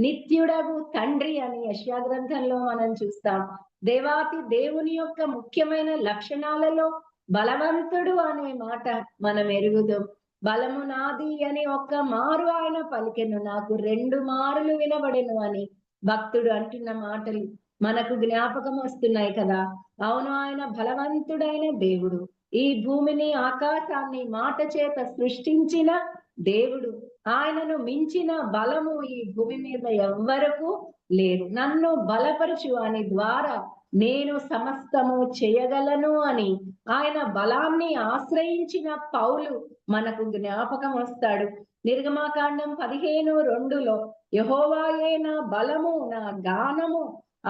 నిత్యుడగు తండ్రి అని యెషయా గ్రంథంలో మనం చూస్తాం. దేవాతి దేవుని యొక్క ముఖ్యమైన లక్షణాలలో బలవంతుడు అనే మాట మనం ఎరుగుదాం. బలము నాది అని ఒక్క మారు ఆయన పలికెను, నాకు 2 మారులు వినబడెను అని భక్తుడు అంటున్న మాటలు మనకు జ్ఞాపకం వస్తున్నాయి కదా. అవును, ఆయన బలవంతుడైన దేవుడు, ఈ భూమిని ఆకాశాన్ని మాట చేత సృష్టించిన దేవుడు. ఆయనను మించిన బలము ఈ భూమి మీద ఎవ్వరకు లేదు. నన్ను బలపరచు అని ద్వారా నేను సమస్తము చేయగలను అని ఆయన బలాన్ని ఆశ్రయించిన పౌలు మనకు జ్ఞాపకం వస్తాడు. నిర్గమాకాండం 15:2లో యెహోవాయే నా బలము, నా గానము,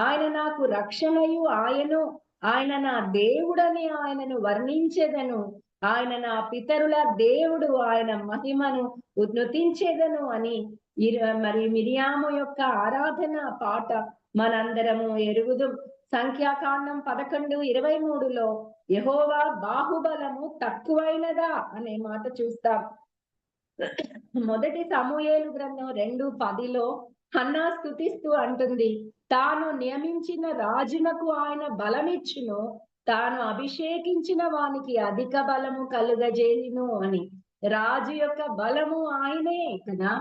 ఆయన నాకు రక్షణయు ఆయను, ఆయన నా దేవుడని ఆయనను వర్ణించెదను, ఆయన నా పితరుల దేవుడు, ఆయన మహిమను ఉన్నతించెదను అని మరి మిరియాము యొక్క ఆరాధన పాట మనందరము ఎరుగుదు. సంఖ్యాకాండం 11:23లో యెహోవా బాహుబలము తక్కువైనదా అనే మాట చూస్తాం. మొదటి సమూయేలు గ్రంథం 2:10లో హన్నా స్తుతిస్తూ అంటుంది, తాను నియమించిన రాజునకు ఆయన బలమిచ్చును, తాను అభిషేకించిన వానికి అధిక బలము కలుగజేయును అని. రాజు యొక్క బలము ఆయనే కదా.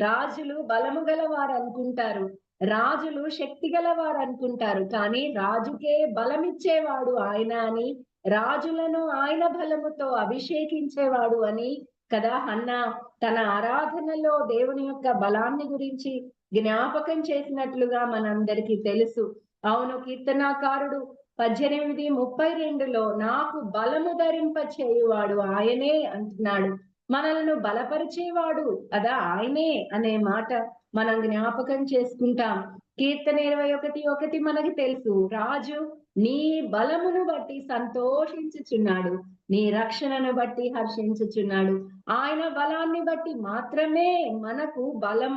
రాజులు బలము గలవారు అనుకుంటారు, రాజులు శక్తి గలవారు అనుకుంటారు, కానీ రాజుకే బలమిచ్చేవాడు ఆయన అని, రాజులను ఆయన బలముతో అభిషేకించేవాడు అని కదా హన్నా తన ఆరాధనలో దేవుని యొక్క బలాన్ని గురించి జ్ఞాపకం చేసినట్లుగా మనందరికీ తెలుసు. అవును, కీర్తనాకారుడు 18:32లో నాకు బలము ధరింప చేయువాడు ఆయనే అంటున్నాడు. మనల్ని బలపరిచేవాడు కదా ఆయనే అనే మాట మనం జ్ఞాపకం చేసుకుంటాం. కీర్తన 21:1 మనకి తెలుసు, రాజు నీ బలమును బట్టి సంతోషించుచున్నాడు, నీ రక్షణను బట్టి హర్షించుచున్నాడు. ఆయన బలాన్ని బట్టి మాత్రమే మనకు బలం,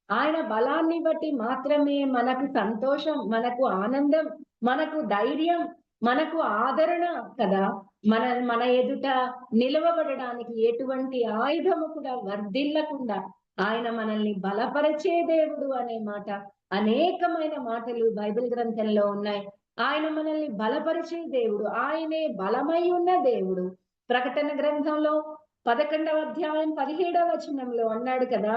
ఆయన బలాన్ని బట్టి మాత్రమే మనకు సంతోషం, మనకు ఆనందం, మనకు ధైర్యం, మనకు ఆదరణ కదా. మన ఎదుట నిలవబడడానికి ఎటువంటి ఆయుధము కూడా వర్ధిల్లకుండా ఆయన మనల్ని బలపరిచే దేవుడు అనే మాట అనేకమైన మాటలు బైబిల్ గ్రంథంలో ఉన్నాయి. ఆయన మనల్ని బలపరిచే దేవుడు, ఆయనే బలమై ఉన్న దేవుడు. ప్రకటన గ్రంథంలో 11:17 అన్నాడు కదా,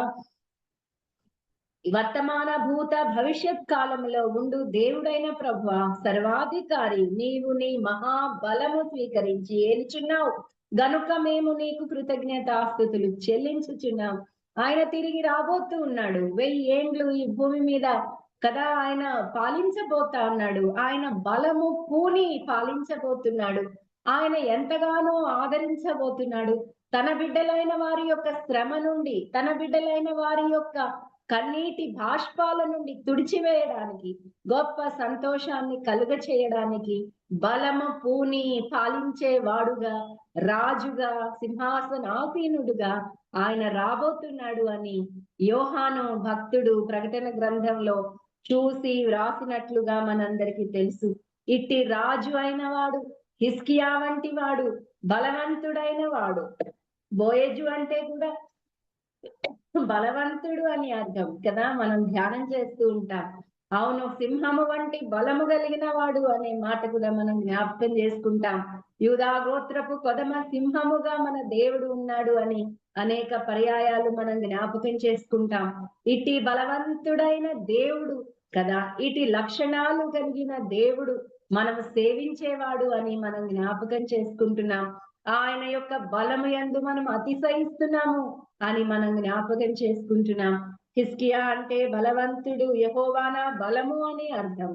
వర్తమాన భూత భవిష్యత్ కాలంలో ఉండు దేవుడైన ప్రభువా సర్వాధికారి, నీవు నీ మహాబలము స్వీకరించి ఏలుచున్నావు గనుక మేము నీకు కృతజ్ఞతాస్తుతులు చెల్లించుచున్నాం. ఆయన తిరిగి రాబోతూ ఉన్నాడు. 1000 ఏండ్లు ఈ భూమి మీద కదా ఆయన పాలించబోతా ఉన్నాడు. ఆయన బలము పూని పాలించబోతున్నాడు. ఆయన ఎంతగానో ఆదరించబోతున్నాడు. తన బిడ్డలైన వారి యొక్క శ్రమ నుండి, తన బిడ్డలైన వారి యొక్క కన్నీటి బాష్పాల నుండి తుడిచివేయడానికి, గొప్ప సంతోషాన్ని కలుగ చేయడానికి బలము పూని పాలించే వాడుగా, రాజుగా, సింహాసనాసీనుడుగా ఆయన రాబోతున్నాడు అని యోహాను భక్తుడు ప్రకటన గ్రంథంలో చూసి వ్రాసినట్లుగా మనందరికీ తెలుసు. ఇట్టి రాజు అయిన వాడు, హిజ్కియా వంటి వాడు, బలవంతుడైన వాడు. బోయజు అంటే కూడా బలవంతుడు అని అర్థం కదా, మనం ధ్యానం చేస్తూ ఉంటాం. అవును, సింహము వంటి బలము కలిగిన వాడు అనే మాట కూడా మనం జ్ఞాపకం చేసుకుంటాం. యూదా గోత్రపు కొదమ సింహముగా మన దేవుడు ఉన్నాడు అని అనేక పర్యాయాలు మనం జ్ఞాపకం చేసుకుంటాం. ఇటు బలవంతుడైన దేవుడు కదా, ఇటు లక్షణాలు కలిగిన దేవుడు మనం సేవించేవాడు అని మనం జ్ఞాపకం చేసుకుంటున్నాం. ఆయన యొక్క బలము యందు మనం అతిశయిస్తున్నాము అని మనం జ్ఞాపకం చేసుకుంటున్నాం. హిజ్కియా అంటే బలవంతుడు, యెహోవానా బలము అని అర్థం.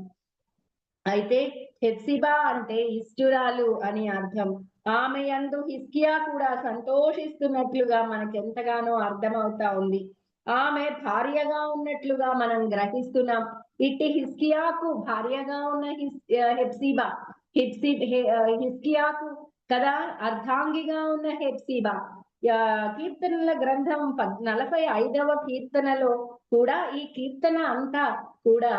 అయితే హెప్సిబా అంటే ఇష్టురాలు అని అర్థం. ఆమె యందు హిజ్కియా కూడా సంతోషిస్తున్నట్లుగా మనకెంతగానో అర్థమవుతా ఉంది. ఆమె భార్యగా ఉన్నట్లుగా మనం గ్రహిస్తున్నాం. ఇట్టి హిజ్కియాకు భార్యగా ఉన్న హెప్సిబా, హిజ్కియాకు కదా అర్ధాంగిగా ఉన్న హెప్సిబా, కీర్తనల గ్రంథం 45వ కీర్తనలో కూడా ఈ కీర్తన అంతా కూడా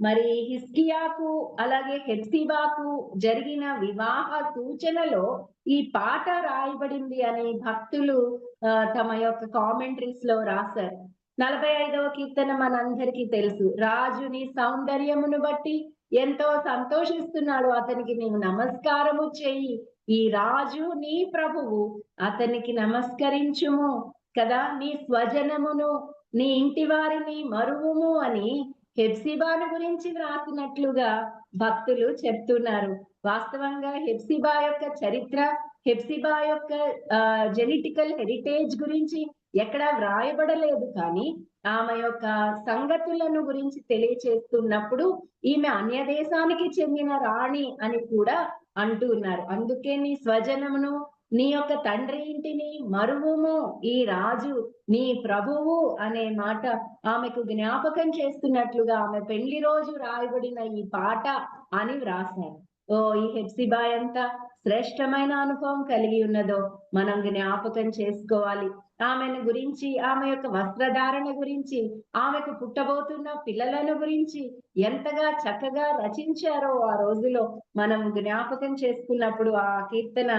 మరి హిజ్కియాకు అలాగే హెప్సిబాకు జరిగిన వివాహ సూచనలో ఈ పాట రాయబడింది అని భక్తులు తమ యొక్క కామెంటరీస్ లో రాశారు. 45వ కీర్తన మనందరికీ తెలుసు. రాజుని సౌందర్యమును బట్టి ఎంతో సంతోషిస్తున్నాడు, అతనికి నీవు నమస్కారము చెయ్యి, ఈ రాజు నీ ప్రభువు, అతనికి నమస్కరించుము కదా, నీ స్వజనమును నీ ఇంటి వారిని మరువుము అని హెప్సిబాను గురించి రాసినట్లుగా భక్తులు చెప్తున్నారు. వాస్తవంగా హెప్సిబా యొక్క చరిత్ర, హెప్సిబా యొక్క జెనెటికల్ హెరిటేజ్ గురించి ఎక్కడా వ్రాయబడలేదు, కానీ ఆమె యొక్క సంగతులను గురించి తెలియచేస్తున్నప్పుడు ఈమె అన్య దేశానికి చెందిన రాణి అని కూడా అంటున్నారు. అందుకే నీ స్వజనమును నీ యొక్క తండ్రి ఇంటిని మరువుము, ఈ రాజు నీ ప్రభువు అనే మాట ఆమెకు జ్ఞాపకం చేస్తున్నట్లుగా ఆమె పెళ్లి రోజు రాయబడిన ఈ పాట అని వ్రాసారు. ఈ హెప్సిబా ఎంత శ్రేష్టమైన అనుభవం కలిగి ఉన్నదో మనం జ్ఞాపకం చేసుకోవాలి. ఆమెను గురించి, ఆమె యొక్క వస్త్రధారణ గురించి, ఆమెకు పుట్టబోతున్న పిల్లలను గురించి ఎంతగా చక్కగా రచించారో ఆ రోజులో మనం జ్ఞాపకం చేసుకున్నప్పుడు ఆ కీర్తన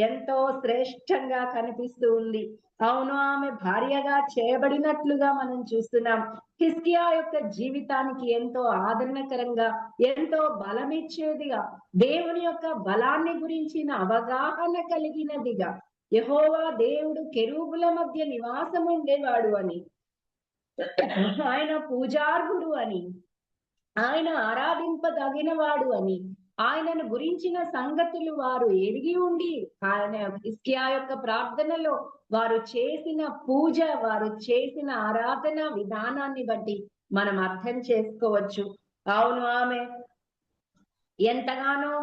ఎంతో శ్రేష్టంగా కనిపిస్తూ ఉంది. అవును, ఆమె భార్యగా చేయబడినట్లుగా మనం చూస్తున్నాం. హిజ్కియా యొక్క జీవితానికి ఎంతో ఆదరణకరంగా, ఎంతో బలమిచ్చేదిగా, దేవుని యొక్క బలాన్ని గురించిన అవగాహన కలిగినదిగా, యెహోవా దేవుడు కెరూబుల మధ్య నివాసం ఉండేవాడు అని, ఆయన పూజార్హుడు అని, ఆయన ఆరాధింపదగినవాడు అని, ఆయనను గురించిన సంగతులు వారు ఎరిగి ఉండి ఆయన హిజ్కియా యొక్క ప్రార్థనలో వారు చేసిన పూజ, వారు చేసిన ఆరాధన విధానాన్ని బట్టి మనం అర్థం చేసుకోవచ్చు. అవును, ఆమె ఎంతగానో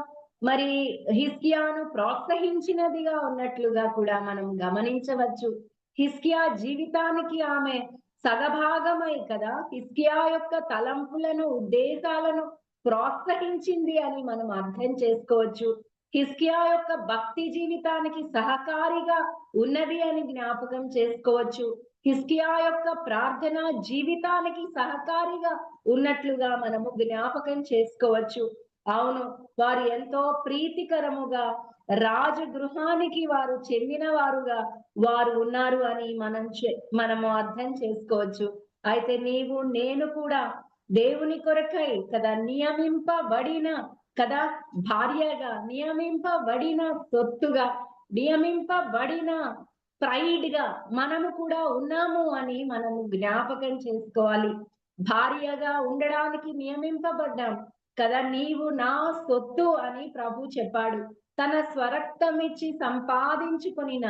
మరి హిజ్కియాను ప్రోత్సహించినదిగా ఉన్నట్లుగా కూడా మనం గమనించవచ్చు. హిజ్కియా జీవితానికి ఆమె సగభాగమై కదా హిజ్కియా యొక్క తలంపులను, ఉద్దేశాలను ప్రోత్సహించింది అని మనం అర్థం చేసుకోవచ్చు. హిజ్కియా యొక్క భక్తి జీవితానికి సహకారిగా ఉన్నది అని జ్ఞాపకం చేసుకోవచ్చు. హిజ్కియా యొక్క ప్రార్థన జీవితానికి సహకారిగా ఉన్నట్లుగా మనము జ్ఞాపకం చేసుకోవచ్చు. అవును, వారు ఎంతో ప్రీతికరముగా రాజు గృహానికి వారు చెందిన వారుగా వారు ఉన్నారు అని మనము అర్థం చేసుకోవచ్చు. అయితే నీవు నేను కూడా దేవుని కొరకై కదా నియమింపబడిన కదా భార్యగా, నియమింపబడిన సొత్తుగా, నియమింపబడిన ప్రైడ్ గా మనము కూడా ఉన్నాము అని మనము జ్ఞాపకం చేసుకోవాలి. భార్యగా ఉండడానికి నియమింపబడ్డాం కదా, నీవు నా సొత్తు అని ప్రభు చెప్పాడు. తన స్వరక్తమిచ్చి సంపాదించుకొనిన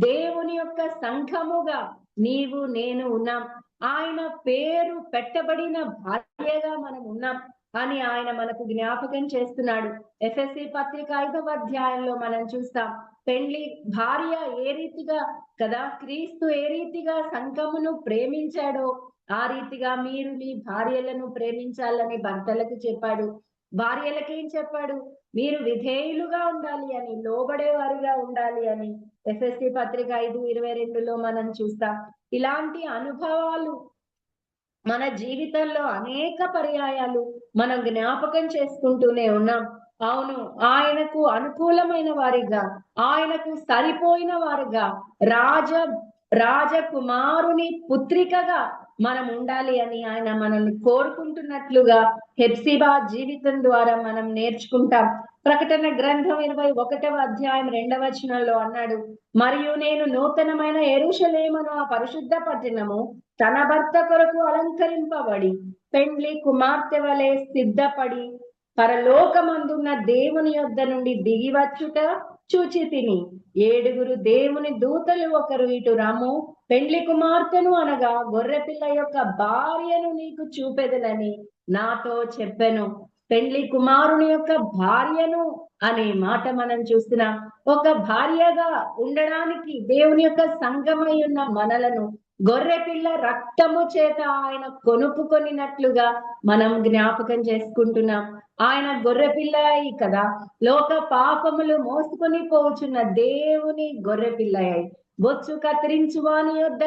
దేవుని యొక్క సంఘముగా నీవు నేను ఉన్నాం. ఆయన పేరు పెట్టబడిన భార్యగా మనం ఉన్నాం అని ఆయన మనకు జ్ఞాపకం చేస్తున్నాడు. ఎఫెసీ పత్రిక 5వ అధ్యాయంలో మనం చూస్తాం, పెళ్లి భార్య ఏ రీతిగా కదా క్రీస్తు ఏ రీతిగా సంఘమును ప్రేమించాడో ఆ రీతిగా మీరు మీ భార్యలను ప్రేమించాలని భర్తలకు చెప్పాడు. భార్యలకు ఏం చెప్పాడు? మీరు విధేయులుగా ఉండాలి అని, లోబడేవారుగా ఉండాలి అని ఎఫెసీ పత్రిక 5:22లో మనం చూస్తాం. ఇలాంటి అనుభవాలు మన జీవితంలో అనేక పర్యాయాలు మనం జ్ఞాపకం చేసుకుంటూనే ఉన్నాం. అవును, ఆయనకు అనుకూలమైన వారిగా, ఆయనకు సరిపోయిన వారిగా, రాజకుమారుని పుత్రికగా మనం ఉండాలి అని ఆయన మనల్ని కోరుకుంటున్నట్లుగా హెప్సిబా జీవితం ద్వారా మనం నేర్చుకుంటాం. ప్రకటన గ్రంథం 21వ అధ్యాయం 2వ వచనంలో అన్నాడు, మరియు నేను నూతనమైన యెరూషలేమును ఆ పరిశుద్ధ పట్టణము తన భర్త కొరకు అలంకరింపబడి పెండ్లి కుమార్తె వలె సిద్ధపడి పరలోకమందున్న దేవుని యొద్ద నుండి దిగివచ్చుట చూచి తిని, 7 దేవుని దూతలు ఒకరు ఇటు రమ్ము, పెండ్లి కుమార్తెను అనగా గొర్రెపిల్ల యొక్క భార్యను నీకు చూపెదనని నాతో చెప్పెను. పెండ్లి కుమారుని యొక్క భార్యను అనే మాట మనం చూస్తున్నాం. ఒక భార్యగా ఉండడానికి దేవుని యొక్క సంఘమై ఉన్న మనలను గొర్రెపిల్ల రక్తము చేత ఆయన కొనుక్కుకొనినట్లుగా మనం జ్ఞాపకం చేసుకుంటున్నాం. ఆయన గొర్రెపిల్ల అయి కదా, లోక పాపములు మోసుకొని పోచున్న దేవుని గొర్రెపిల్ల అయి, బొచ్చు కత్తిరించు వాని యొద్ద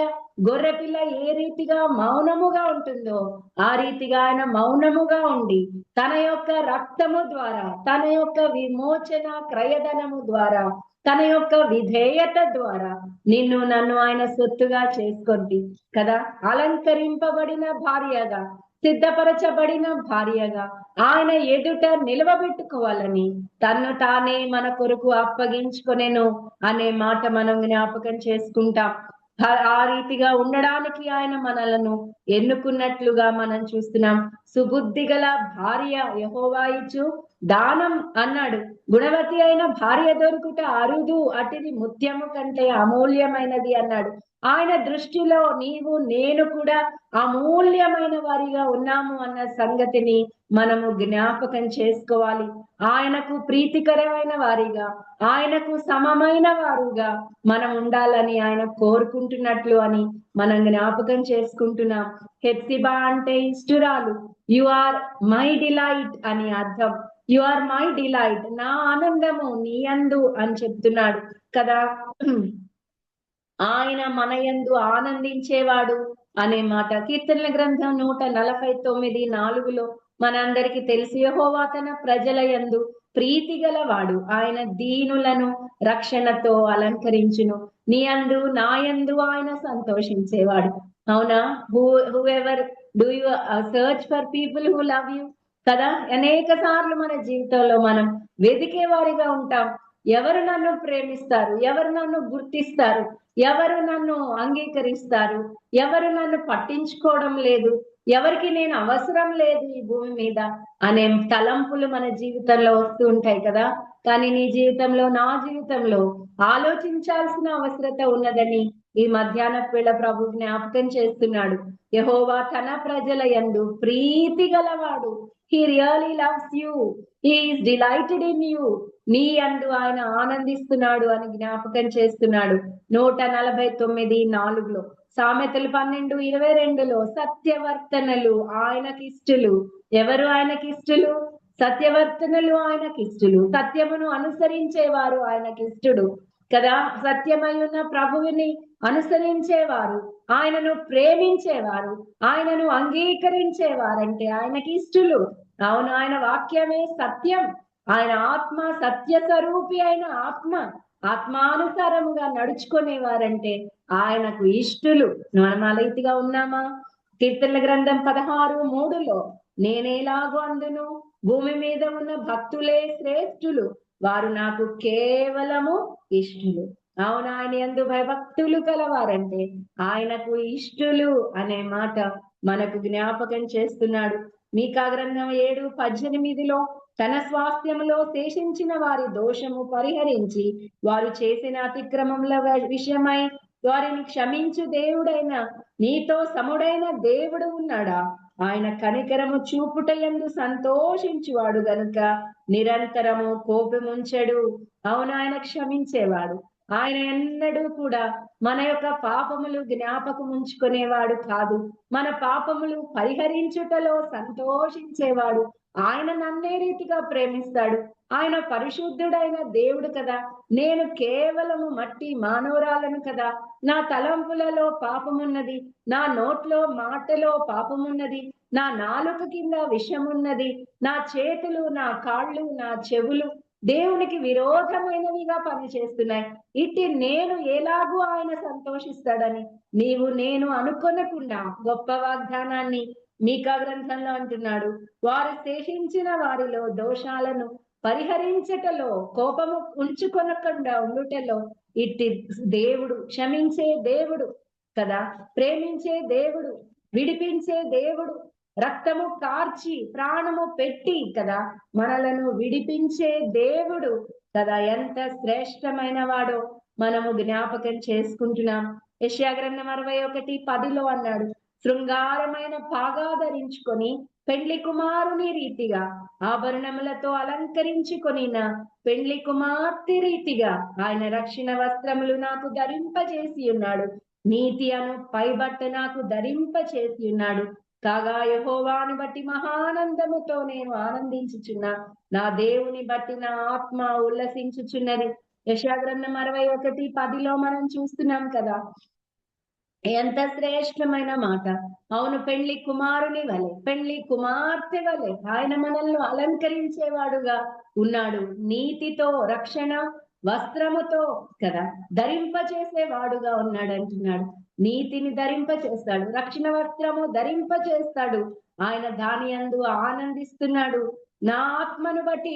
గొర్రెపిల్ల ఏ రీతిగా మౌనముగా ఉంటుందో ఆ రీతిగా ఆయన మౌనముగా ఉండి తన యొక్క రక్తము ద్వారా, తన యొక్క విమోచన క్రయధనము ద్వారా, తన యొక్క విధేయత ద్వారా నిన్ను నన్ను ఆయన సొత్తుగా చేసుకుంది కదా. అలంకరింపబడిన భార్యగా, సిద్ధపరచబడిన భార్యగా ఆయన ఎదుట నిలవబెట్టుకోవాలని తన్ను తానే మన కొరకు అప్పగించుకొనెను అనే మాట మనం జ్ఞాపకం చేసుకుంటాం. ఆ రీతిగా ఉండడానికి ఆయన మనలను ఎన్నుకున్నట్లుగా మనం చూస్తున్నాం. సుబుద్ధి గల భార్య యెహోవా ఇచ్చు దానం అన్నాడు. గుణవతి అయిన భార్య దొరుకుట అరుదు, అటిది ముత్యము కంటే అమూల్యమైనది అన్నాడు. ఆయన దృష్టిలో నీవు నేను కూడా అమూల్యమైన వారిగా ఉన్నాము అన్న సంగతిని మనము జ్ఞాపకం చేసుకోవాలి. ఆయనకు ప్రీతికరమైన వారిగా, ఆయనకు సమమైన వారుగా మనం ఉండాలని ఆయన కోరుకుంటున్నట్లు అని మనం జ్ఞాపకం చేసుకుంటున్నాం. హెప్సిబా అంటే ఇష్టురాలు, యు ఆర్ మై డిలైట్ అని అర్థం. యు ఆర్ మై డిలైట్, నా ఆనందము నీ యందు అని చెప్తున్నాడు కదా. ఆయన మన యందు ఆనందించేవాడు అనే మాట కీర్తనల గ్రంథం 149:4 మనందరికి తెలిసి, యెహోవా తన ప్రజల యందు ప్రీతి గలవాడు, ఆయన దీనులను రక్షణతో అలంకరించును. నీ యందు నా యందు ఆయన సంతోషించేవాడు. అవునా? Whoever do you search for people who love you కదా. అనేక సార్లు మన జీవితంలో మనం వెతికే వారిగా ఉంటాం. ఎవరు నన్ను ప్రేమిస్తారు, ఎవరు నన్ను గుర్తిస్తారు, ఎవరు నన్ను అంగీకరిస్తారు, ఎవరు నన్ను పట్టించుకోవడం లేదు, ఎవరికి నేను అవసరం లేదు ఈ భూమి మీద అనే తలంపులు మన జీవితంలో వస్తూ ఉంటాయి కదా. కానీ నీ జీవితంలో, నా జీవితంలో ఆలోచించాల్సిన అవసరత ఉన్నదని ఈ మధ్యాహ్న వేళ ప్రభు జ్ఞాపకం చేస్తున్నాడు. యెహోవా తన ప్రజల యందు ప్రీతి గలవాడు. He really loves you. He is delighted in you. నీ యందు ఆయన ఆనందిస్తున్నాడు అని జ్ఞాపకం చేస్తున్నాడు. 149:4 సామెతలు 12:22 సత్యవర్తనలు ఆయనకిష్టులు. ఎవరు ఆయనకిష్టులు? సత్యవర్తనలు ఆయనకిష్టులు. సత్యమును అనుసరించేవారు ఆయనకిష్టుడు కదా. సత్యమై ఉన్న ప్రభువుని అనుసరించేవారు, ఆయనను ప్రేమించేవారు, ఆయనను అంగీకరించేవారంటే ఆయనకి ఇష్టలు. అవును, ఆయన వాక్యమే సత్యం. ఆయన ఆత్మ సత్య స్వరూపి అయిన ఆత్మ, ఆత్మానుసారముగా నడుచుకునేవారంటే ఆయనకు ఇష్టలు. మనం అలైతిగా ఉన్నామా? కీర్తనల గ్రంథం 16:3 నేనేలాగో అందును, భూమి మీద ఉన్న భక్తులే శ్రేష్ఠులు, వారు నాకు కేవలము ఇష్టలు. అవును, ఆయన యందు భయభక్తులు కలవారంటే ఆయనకు ఇష్టలు అనే మాట మనకు జ్ఞాపకం చేస్తున్నాడు. మీకా గ్రంథం 7:18 తన స్వాస్థ్యములో శేషించిన వారి దోషము పరిహరించి వారు చేసిన అతిక్రమముల విషయమై వారిని క్షమించు దేవుడైన నీతో సముడైన దేవుడు ఉన్నాడా? ఆయన కనికరము చూపుటయందు సంతోషించువాడు గనుక నిరంతరము కోపముంచడు. అవును, ఆయన క్షమించేవాడు. ఆయన ఎన్నడూ కూడా మన యొక్క పాపములు జ్ఞాపకం ఉంచుకునేవాడు కాదు. మన పాపములు పరిహరించుటలో సంతోషించేవాడు. ఆయన నన్నే రీతిగా ప్రేమిస్తాడు. ఆయన పరిశుద్ధుడైన దేవుడు కదా. నేను కేవలము మట్టి మానవురాలను కదా. నా తలంపులలో పాపమున్నది, నా నోట్లో మాటలో పాపమున్నది, నా నాలుక కింద విషమున్నది, నా చేతులు, నా కాళ్ళు, నా చెవులు దేవునికి విరోధమైనవిగా పనిచేస్తున్నాయి. ఇట్టి నేను ఎలాగూ ఆయన సంతోషిస్తాడని నీవు నేను అనుకొనకుండా గొప్ప వాగ్దానాన్ని మీకా గ్రంథంలో అంటున్నాడు. వారు శేషించిన వారిలో దోషాలను పరిహరించటలో, కోపము ఉంచుకొనకుండా ఉండుటలో ఇట్టి దేవుడు క్షమించే దేవుడు కదా, ప్రేమించే దేవుడు, విడిపించే దేవుడు, రక్తము కార్చి ప్రాణము పెట్టి కదా మనలను విడిపించే దేవుడు కదా. ఎంత శ్రేష్టమైన వాడో మనము జ్ఞాపకం చేసుకుంటున్నాం. యెషయా గ్రంథం 61:10 అన్నాడు, శృంగారమైన పాగా ధరించుకొని పెండ్లి కుమారుని రీతిగా ఆభరణములతో అలంకరించుకొనిన పెండ్లి కుమార్తె రీతిగా ఆయన రక్షణ వస్త్రములు నాకు ధరింపజేసి ఉన్నాడు, నీతి అను పైబట్ట నాకు ధరింపచేసి ఉన్నాడు. కాగా యెహోవాను బట్టి మహానందముతో నేను ఆనందించుచున్నా, నా దేవుని బట్టి నా ఆత్మ ఉల్లసించుచున్నది. యెషయా గ్రంథం 61:10 మనం చూస్తున్నాం కదా. ఎంత శ్రేష్టమైన మాట. అవును, పెళ్లి కుమారుని వలె, పెళ్లి కుమార్తె వలె ఆయన మనల్ని అలంకరించేవాడుగా ఉన్నాడు. నీతితో, రక్షణ వస్త్రముతో కదా ధరింపచేసేవాడుగా ఉన్నాడు అంటున్నాడు. నీతిని ధరింపచేస్తాడు, రక్షణ వస్త్రము ధరింపచేస్తాడు. ఆయన దాని యందు ఆనందిస్తున్నాడు. నా ఆత్మను బట్టి,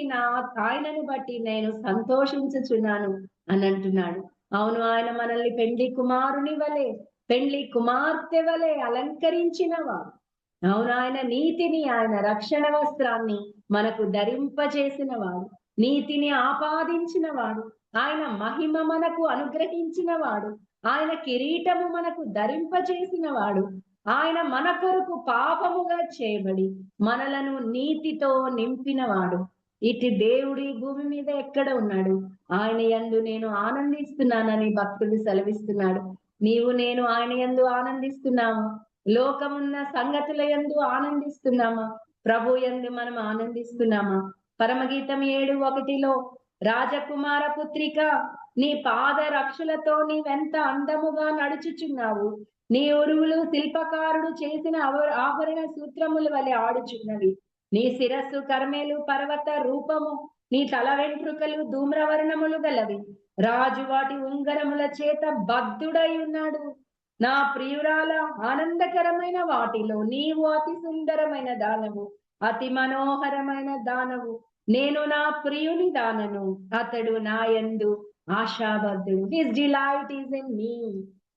ఆయనను బట్టి నేను సంతోషించుచున్నాను అని అంటున్నాడు. అవును, ఆయన మనల్ని పెళ్లి కుమారుని వలె, పెళ్లి కుమార్తె వలె అలంకరించినవాడు. అవును, ఆయన నీతిని, ఆయన రక్షణ వస్త్రాన్ని మనకు ధరింపచేసిన వాడు, నీతిని ఆపాదించిన వాడు, ఆయన మహిమ మనకు అనుగ్రహించిన వాడు, ఆయన కిరీటము మనకు ధరింపచేసిన వాడు, ఆయన మన కొరకు పాపముగా చేయబడి మనలను నీతితో నింపినవాడు. ఇటు దేవుడి భూమి మీద ఎక్కడ ఉన్నాడు? ఆయన యందు నేను ఆనందిస్తున్నానని భక్తుడు సెలవిస్తున్నాడు. నీవు నేను ఆయన యందు ఆనందిస్తున్నామా? లోకమున్న సంగతుల యందు ఆనందిస్తున్నామా? ప్రభు యందు మనం ఆనందిస్తున్నామా? పరమగీతం 7:1 రాజకుమార పుత్రిక, నీ పాద రక్షలతో నీవెంత అందముగా నడుచుచున్నావు. నీ ఉరువులు శిల్పకారుడు చేసిన ఆభరణ సూత్రముల వలె ఆడుచున్నవి. నీ శిరస్సు కర్మేలు పర్వత రూపము, నీ తల వెంట్రుకలు ధూమ్రవర్ణములు గలవి. రాజు వాటి ఉంగరముల చేత బద్ధుడై ఉన్నాడు. నా ప్రియురాల, ఆనందకరమైన వాటిలో నీవు అతి సుందరమైన దానవు, అతి మనోహరమైన దానవు. నేను నా ప్రియుని దానను, అతడు నా యందు ఆశాబద్ధుడు. His delight is in me.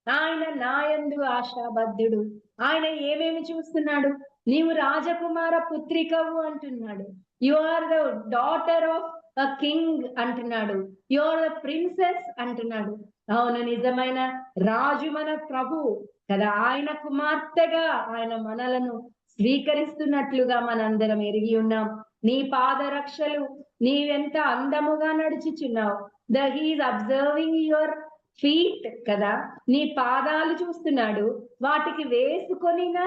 ఆయన నా యందు ఆశాబద్ధుడు. ఆయన ఏమేమి చూస్తున్నాడు? నీవు రాజకుమార పుత్రికవు అంటున్నాడు. You are the daughter of a king అంటున్నాడు. యు ఆర్ ద ప్రిన్సెస్ అంటున్నాడు. అవును, నిజమైన రాజు మన ప్రభు కదా. ఆయన కుమార్తెగా ఆయన మనలను స్వీకరిస్తున్నట్లుగా మనందరం ఎరిగి ఉన్నాం. నీ పాదరక్షలు, నీవెంత అందముగా నడుచుచున్నావు. హీఈస్ అబ్జర్వింగ్ యువర్ ఫీట్ కదా. నీ పాదాలు చూస్తున్నాడు, వాటికి వేసుకొనిన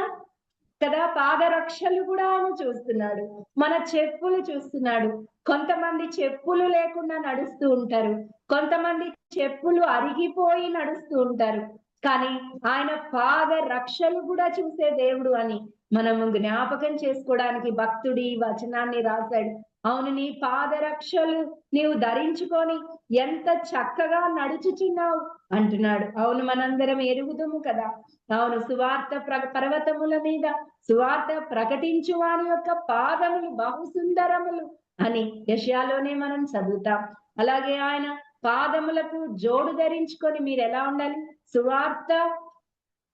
కదా పాదరక్షలు కూడా ఆయన చూస్తున్నాడు. మన చెప్పులు చూస్తున్నాడు. కొంతమంది చెప్పులు లేకుండా నడుస్తూ ఉంటారు, కొంతమంది చెప్పులు అరిగిపోయి నడుస్తూ ఉంటారు. కానీ ఆయన పాద రక్షలు కూడా చూసే దేవుడు అని మనము జ్ఞాపకం చేసుకోవడానికి భక్తుడు ఈ వచనాన్ని రాశాడు. అవును, నీ పాదరక్షలు నీవు ధరించుకొని ఎంత చక్కగా నడుచుచున్నావు అంటున్నాడు. అవును, మనందరం ఎరుగుదుము కదా. అవును, సువార్త పర్వతముల మీద సువార్త ప్రకటించు వాని యొక్క పాదములు బహు సుందరములు అని యెషయాలోనే మనం చదువుతాం. అలాగే ఆయన పాదములకు జోడు ధరించుకొని మీరు ఎలా ఉండాలి? సువార్త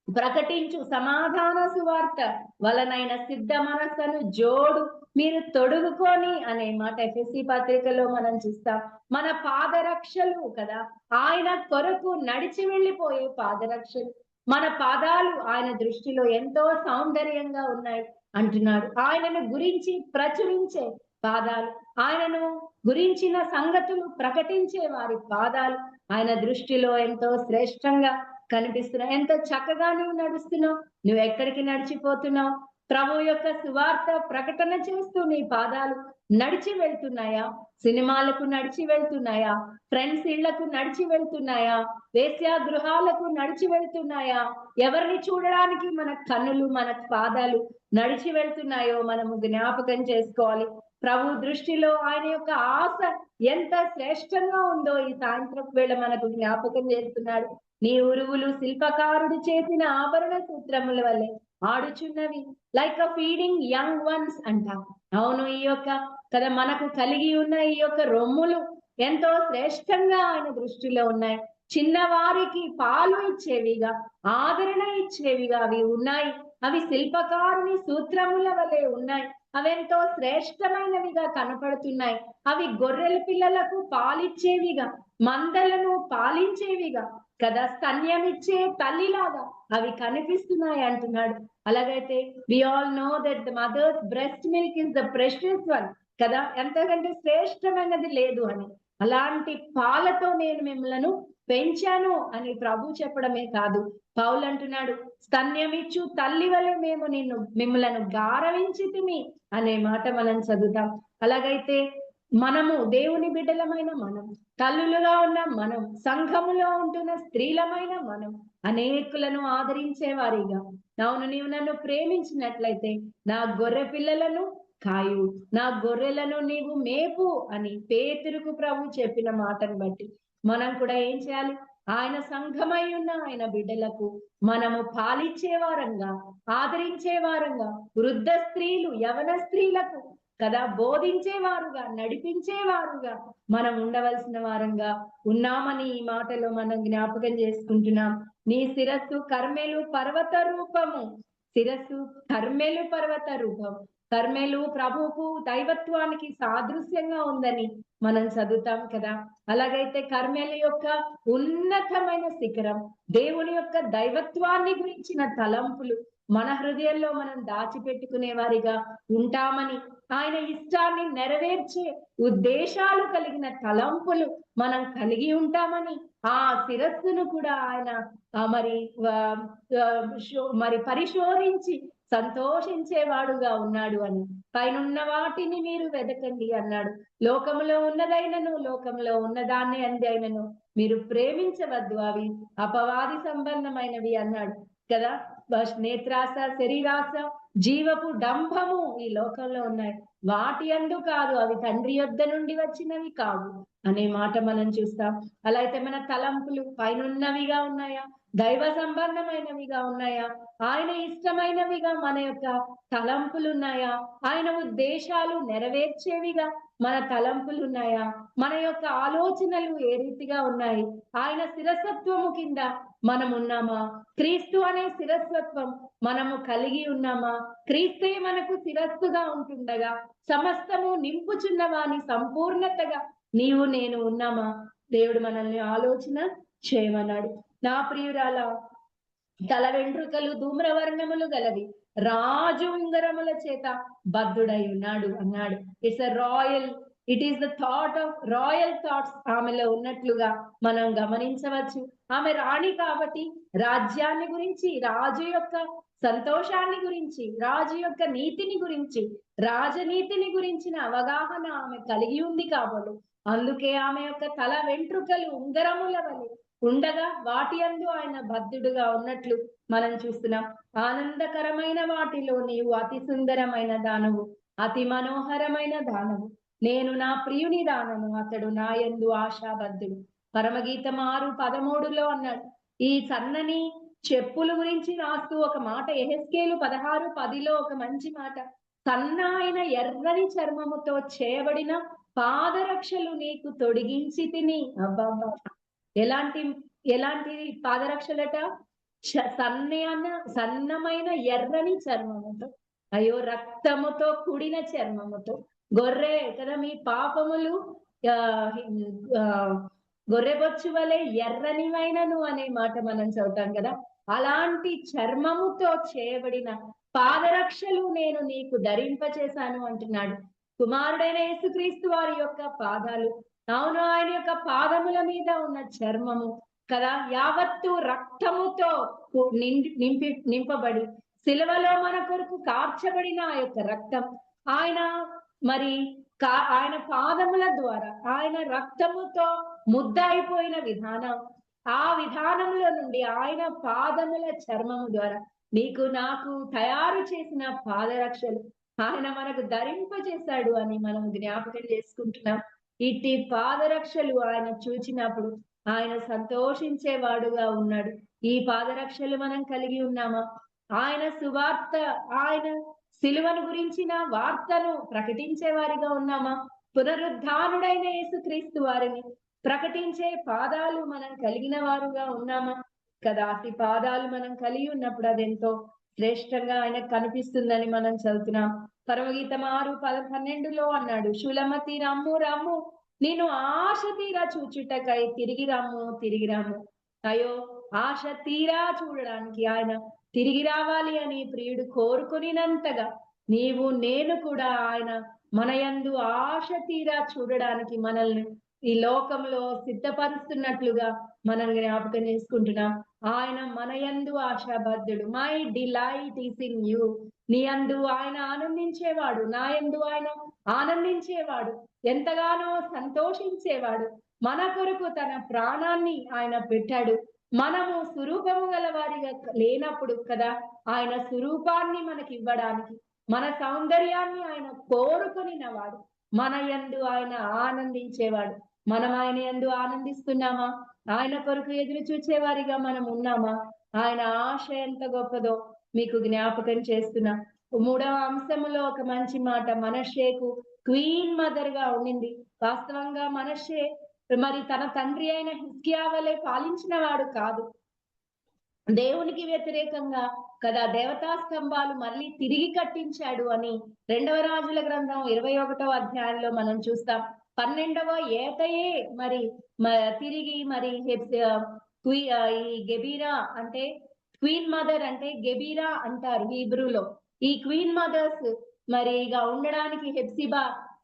ప్రకటించు, సమాధాన సువార్త వలనైన సిద్ధ మనస్సును జోడు మీరు తొడుగుకొని అనే మాట ఎఫెసీ పత్రికలో మనం చూస్తాం. మన పాదరక్షలు కదా, ఆయన కొరకు నడిచి వెళ్ళిపోయే పాదరక్షలు. మన పాదాలు ఆయన దృష్టిలో ఎంతో సౌందర్యంగా ఉన్నాయి అంటున్నాడు. ఆయనను గురించి ప్రచురించే పాదాలు, ఆయనను గురించిన సంగతులు ప్రకటించే వారి పాదాలు ఆయన దృష్టిలో ఎంతో శ్రేష్టంగా కనిపిస్తున్నావు. ఎంత చక్కగా నువ్వు నడుస్తున్నావు. నువ్వు ఎక్కడికి నడిచిపోతున్నావు? ప్రభు యొక్క సువార్త ప్రకటన చేస్తూ నీ పాదాలు నడిచి వెళ్తున్నాయా? సినిమాలకు నడిచి వెళ్తున్నాయా? ఫ్రెండ్స్ ఇళ్లకు నడిచి వెళ్తున్నాయా? వేశ్యా గృహాలకు నడిచి వెళ్తున్నాయా? ఎవరిని చూడడానికి మన కన్నులు, మన పాదాలు నడిచి వెళ్తున్నాయో మనము జ్ఞాపకం చేసుకోవాలి. ప్రభు దృష్టిలో ఆయన యొక్క ఆశ ఎంత శ్రేష్టంగా ఉందో ఈ సాయంత్రం వేళ మనకు జ్ఞాపకం చేస్తున్నాడు. నీ ఉరువులు శిల్పకారుడు చేసిన ఆభరణ సూత్రముల వల్లే ఆడుచున్నవి, like a feeding young ones అంట. అవును, ఈ యొక్క కదా మనకు కలిగి ఉన్న ఈ యొక్క రొమ్ములు ఎంతో శ్రేష్టంగా ఆయన దృష్టిలో ఉన్నాయి. చిన్నవారికి పాలు ఇచ్చేవిగా, ఆదరణ ఇచ్చేవిగా అవి ఉన్నాయి. అవి శిల్పకారుని సూత్రముల వలె ఉన్నాయి. అవెంతో శ్రేష్టమైనవిగా కనపడుతున్నాయి. అవి గొర్రెల పిల్లలకు పాలిచ్చేవిగా, మందలను పాలించేవిగా కదా, స్తన్యమిచ్చే తల్లిలాగా అవి కనిపిస్తున్నాయి అంటున్నాడు. అలాగైతే we all know that the mother's breast milk is the precious one కదా, ఎంతకంటే శ్రేష్టమైనది లేదు అని. అలాంటి పాలతో నేను మిమ్మలను పెంచాను అని ప్రభు చెప్పడమే కాదు, పౌలు అంటున్నాడు, స్తన్యమిచ్చు తల్లి వలె మేము మిమ్మలను గారవించితిమి అనే మాట మనం చదువుతాం. అలాగైతే మనము దేవుని బిడ్డలమైన మనం, తల్లులుగా ఉన్న మనం, సంఘములో ఉంటున్న స్త్రీలమైన మనం అనేకులను ఆదరించే వారిగా, అవును నీవు నన్ను ప్రేమించినట్లయితే నా గొర్రె పిల్లలను కాయు, నా గొర్రెలను నీవు మేపు అని పేతురుకు ప్రభు చెప్పిన మాటను బట్టి మనం కూడా ఏం చేయాలి? ఆయన సంఘమై ఉన్న ఆయన బిడ్డలకు మనము పాలిచ్చే వారంగా, ఆదరించే వారంగా, వృద్ధ స్త్రీలు, యవన స్త్రీలకు కదా బోధించేవారుగా, నడిపించేవారుగా మనం ఉండవలసిన వారంగా ఉన్నామని ఈ మాటలో మనం జ్ఞాపకం చేసుకుంటున్నాం. నీ శిరస్సు కర్మెలు పర్వత రూపము, శిరస్సు కర్మెలు పర్వత రూపం. కర్మెలు ప్రభువుకు దైవత్వానికి సాదృశ్యంగా ఉందని మనం చదువుతాం కదా. అలాగైతే కర్మెలు యొక్క ఉన్నతమైన శిఖరం, దేవుని యొక్క దైవత్వాన్ని గురించిన తలంపులు మన హృదయంలో మనం దాచిపెట్టుకునే వారిగా ఉంటామని, ఆయన ఇష్టాన్ని నెరవేర్చే ఉద్దేశాలు కలిగిన తలంపులు మనం కలిగి ఉంటామని, ఆ శిరస్సును కూడా ఆయన మరి పరిశోధించి సంతోషించేవాడుగా ఉన్నాడు అని, పైనున్న వాటిని మీరు వెదకండి అన్నాడు. లోకములో ఉన్నదైనను, లోకంలో ఉన్నదాన్ని అందైనను మీరు ప్రేమించవద్దు, అవి అపవాది సంబంధమైనవి అన్నాడు కదా. నేత్రాస, శరీరాస, జీవపు డంభము ఈ లోకంలో ఉన్నాయి, వాటి అందు కాదు, అవి తండ్రి యొద్ద నుండి వచ్చినవి కావు అనే మాట మనం చూస్తాం. అలా అయితే మన తలంపులు పైనున్నవిగా ఉన్నాయా, దైవ సంబంధమైనవిగా ఉన్నాయా, ఆయన ఇష్టమైనవిగా మన యొక్క తలంపులు ఉన్నాయా, ఆయన ఉద్దేశాలు నెరవేర్చేవిగా మన తలంపులు ఉన్నాయా, మన యొక్క ఆలోచనలు ఏ రీతిగా ఉన్నాయి, ఆయన శిరసత్వము కింద మనం ఉన్నామా, క్రీస్తు అనే శిరస్వత్వం మనము కలిగి ఉన్నామా, క్రీస్తే మనకు శిరస్సుగా ఉంటుండగా సమస్తము నింపుచున్న వాని సంపూర్ణతగా నీవు నేను ఉన్నామా, దేవుడు మనల్ని ఆలోచన చేయమన్నాడు. నా ప్రియురాల తల వెంట్రుకలు ధూమ్రవర్ణములు గలవి, రాజు ఉంగరముల చేత బద్ధుడై ఉన్నాడు అన్నాడు. It's a royal, it is the thought of royal thoughts ఆమెలో ఉన్నట్లుగా మనం గమనించవచ్చు. ఆమె రాణి కాబట్టి రాజ్యాన్ని గురించి, రాజు యొక్క సంతోషాన్ని గురించి, రాజు యొక్క నీతిని గురించి, రాజనీతిని గురించిన అవగాహన ఆమె కలిగి ఉంది కాబట్టి అందుకే ఆమె యొక్క తల వెంట్రుకలు ఉంగరముల వలె ఉండగా వాటి యందు ఆయన బద్ధుడుగా ఉన్నట్లు మనం చూస్తున్నాం. ఆనందకరమైన వాటిలో నీవు అతి సుందరమైన దానవు, అతి మనోహరమైన దానవు, నేను నా ప్రియుని దానను, అతడు నా యందు ఆశాబద్ధుడు. పరమగీతం 6:13 అన్నాడు. ఈ సన్నని చెప్పుల గురించి రాస్తూ ఒక మాట, యెహెజ్కేలు 16:10 ఒక మంచి మాట, సన్నాయిన ఎర్రని చర్మముతో చేయబడిన పాదరక్షలు నీకు తొడిగించి తిని. అబ్బాబ్బా, ఎలాంటి పాదరక్షలట? సన్నమైన ఎర్రని చర్మముతో, అయ్యో రక్తముతో కూడిన చర్మముతో, గొర్రె కదా మీ పాపములు గొర్రెబొచ్చు వలె ఎర్రనివైనను అనే మాట మనం చదువుతాం కదా. అలాంటి చర్మముతో చేయబడిన పాదరక్షలు నేను నీకు ధరింపచేశాను అంటున్నాడు. కుమారుడైన యేసుక్రీస్తు వారి యొక్క పాదాలు, అవును ఆయన యొక్క పాదముల మీద ఉన్న చర్మము కదా యావత్తు రక్తముతో నింపబడి సిలువలో మన కొరకు కార్చబడిన ఆ యొక్క రక్తం, ఆయన పాదముల ద్వారా ఆయన రక్తముతో ముద్ద అయిపోయిన విధానం, ఆ విధానములో నుండి ఆయన పాదముల చర్మము ద్వారా నీకు నాకు తయారు చేసిన పాదరక్షలు ఆయన మనకు ధరింపజేశాడు అని మనం జ్ఞాపకం చేసుకుంటున్నాం. ఇట్టి పాదరక్షలు ఆయన చూచినప్పుడు ఆయన సంతోషించేవాడుగా ఉన్నాడు. ఈ పాదరక్షలు మనం కలిగి ఉన్నామా? ఆయన సువార్త, ఆయన సిలువను గురించిన వార్తను ప్రకటించే వారిగా ఉన్నామా? పునరుద్ధానుడైన యేసుక్రీస్తు వారిని ప్రకటించే పాదాలు మనం కలిగిన వారుగా ఉన్నామా? కదా, అట్టి పాదాలు మనం కలిగి ఉన్నప్పుడు అదెంతో శ్రేష్టంగా ఆయనకు కనిపిస్తుందని మనం చదువుతున్నాం. పరమగీతం 6:12 అన్నాడు, శూలమతి రమ్ము రమ్ము, నేను ఆశ తీరా చూచుటకై తిరిగి రమ్ము తిరిగి రమ్ము. అయ్యో, ఆశ తీరా చూడడానికి ఆయన తిరిగి రావాలి అని ప్రియుడు కోరుకునినంతగా నీవు నేను కూడా ఆయన మన యందు ఆశ తీరా చూడడానికి మనల్ని ఈ లోకంలో సిద్ధపరుస్తున్నట్లుగా మనం జ్ఞాపకం చేసుకుంటున్నాం. ఆయన మన యందు ఆశాబద్ధుడు. My delight is in you. నీ యందు ఆయన ఆనందించేవాడు, నా యందు ఆయన ఆనందించేవాడు, ఎంతగానో సంతోషించేవాడు. మన కొరకు తన ప్రాణాన్ని ఆయన పెట్టాడు. మనము స్వరూపము గల వారిగా లేనప్పుడు కదా ఆయన స్వరూపాన్ని మనకి ఇవ్వడానికి, మన సౌందర్యాన్ని ఆయన కోరుకొనినవాడు. మన యందు ఆయన ఆనందించేవాడు. మనం ఆయన యందు ఆనందిస్తున్నామా? ఆయన కొరకు ఎదురు చూచేవారిగా మనం ఉన్నామా? ఆయన ఆశ ఎంత గొప్పదో మీకు జ్ఞాపకం చేస్తున్నా. 3వ అంశములో ఒక మంచి మాట, మనష్షేకు క్వీన్ మదర్ గా ఉండింది. వాస్తవంగా మనష్షే మరి తన తండ్రి అయిన హిజ్కియా వలె పాలించిన వాడు కాదు. దేవునికి వ్యతిరేకంగా కదా దేవతా స్తంభాలు మళ్ళీ తిరిగి కట్టించాడు అని 2వ రాజుల గ్రంథం 21వ అధ్యాయంలో మనం చూస్తాం. 12వ ఏటయే మరి తిరిగి మరి ఈ గెబీరా అంటే క్వీన్ మదర్ అంటే గెబీరా అంటారు హీబ్రూలో. ఈ క్వీన్ మదర్స్ మరిగా ఉండడానికి హెప్సిబా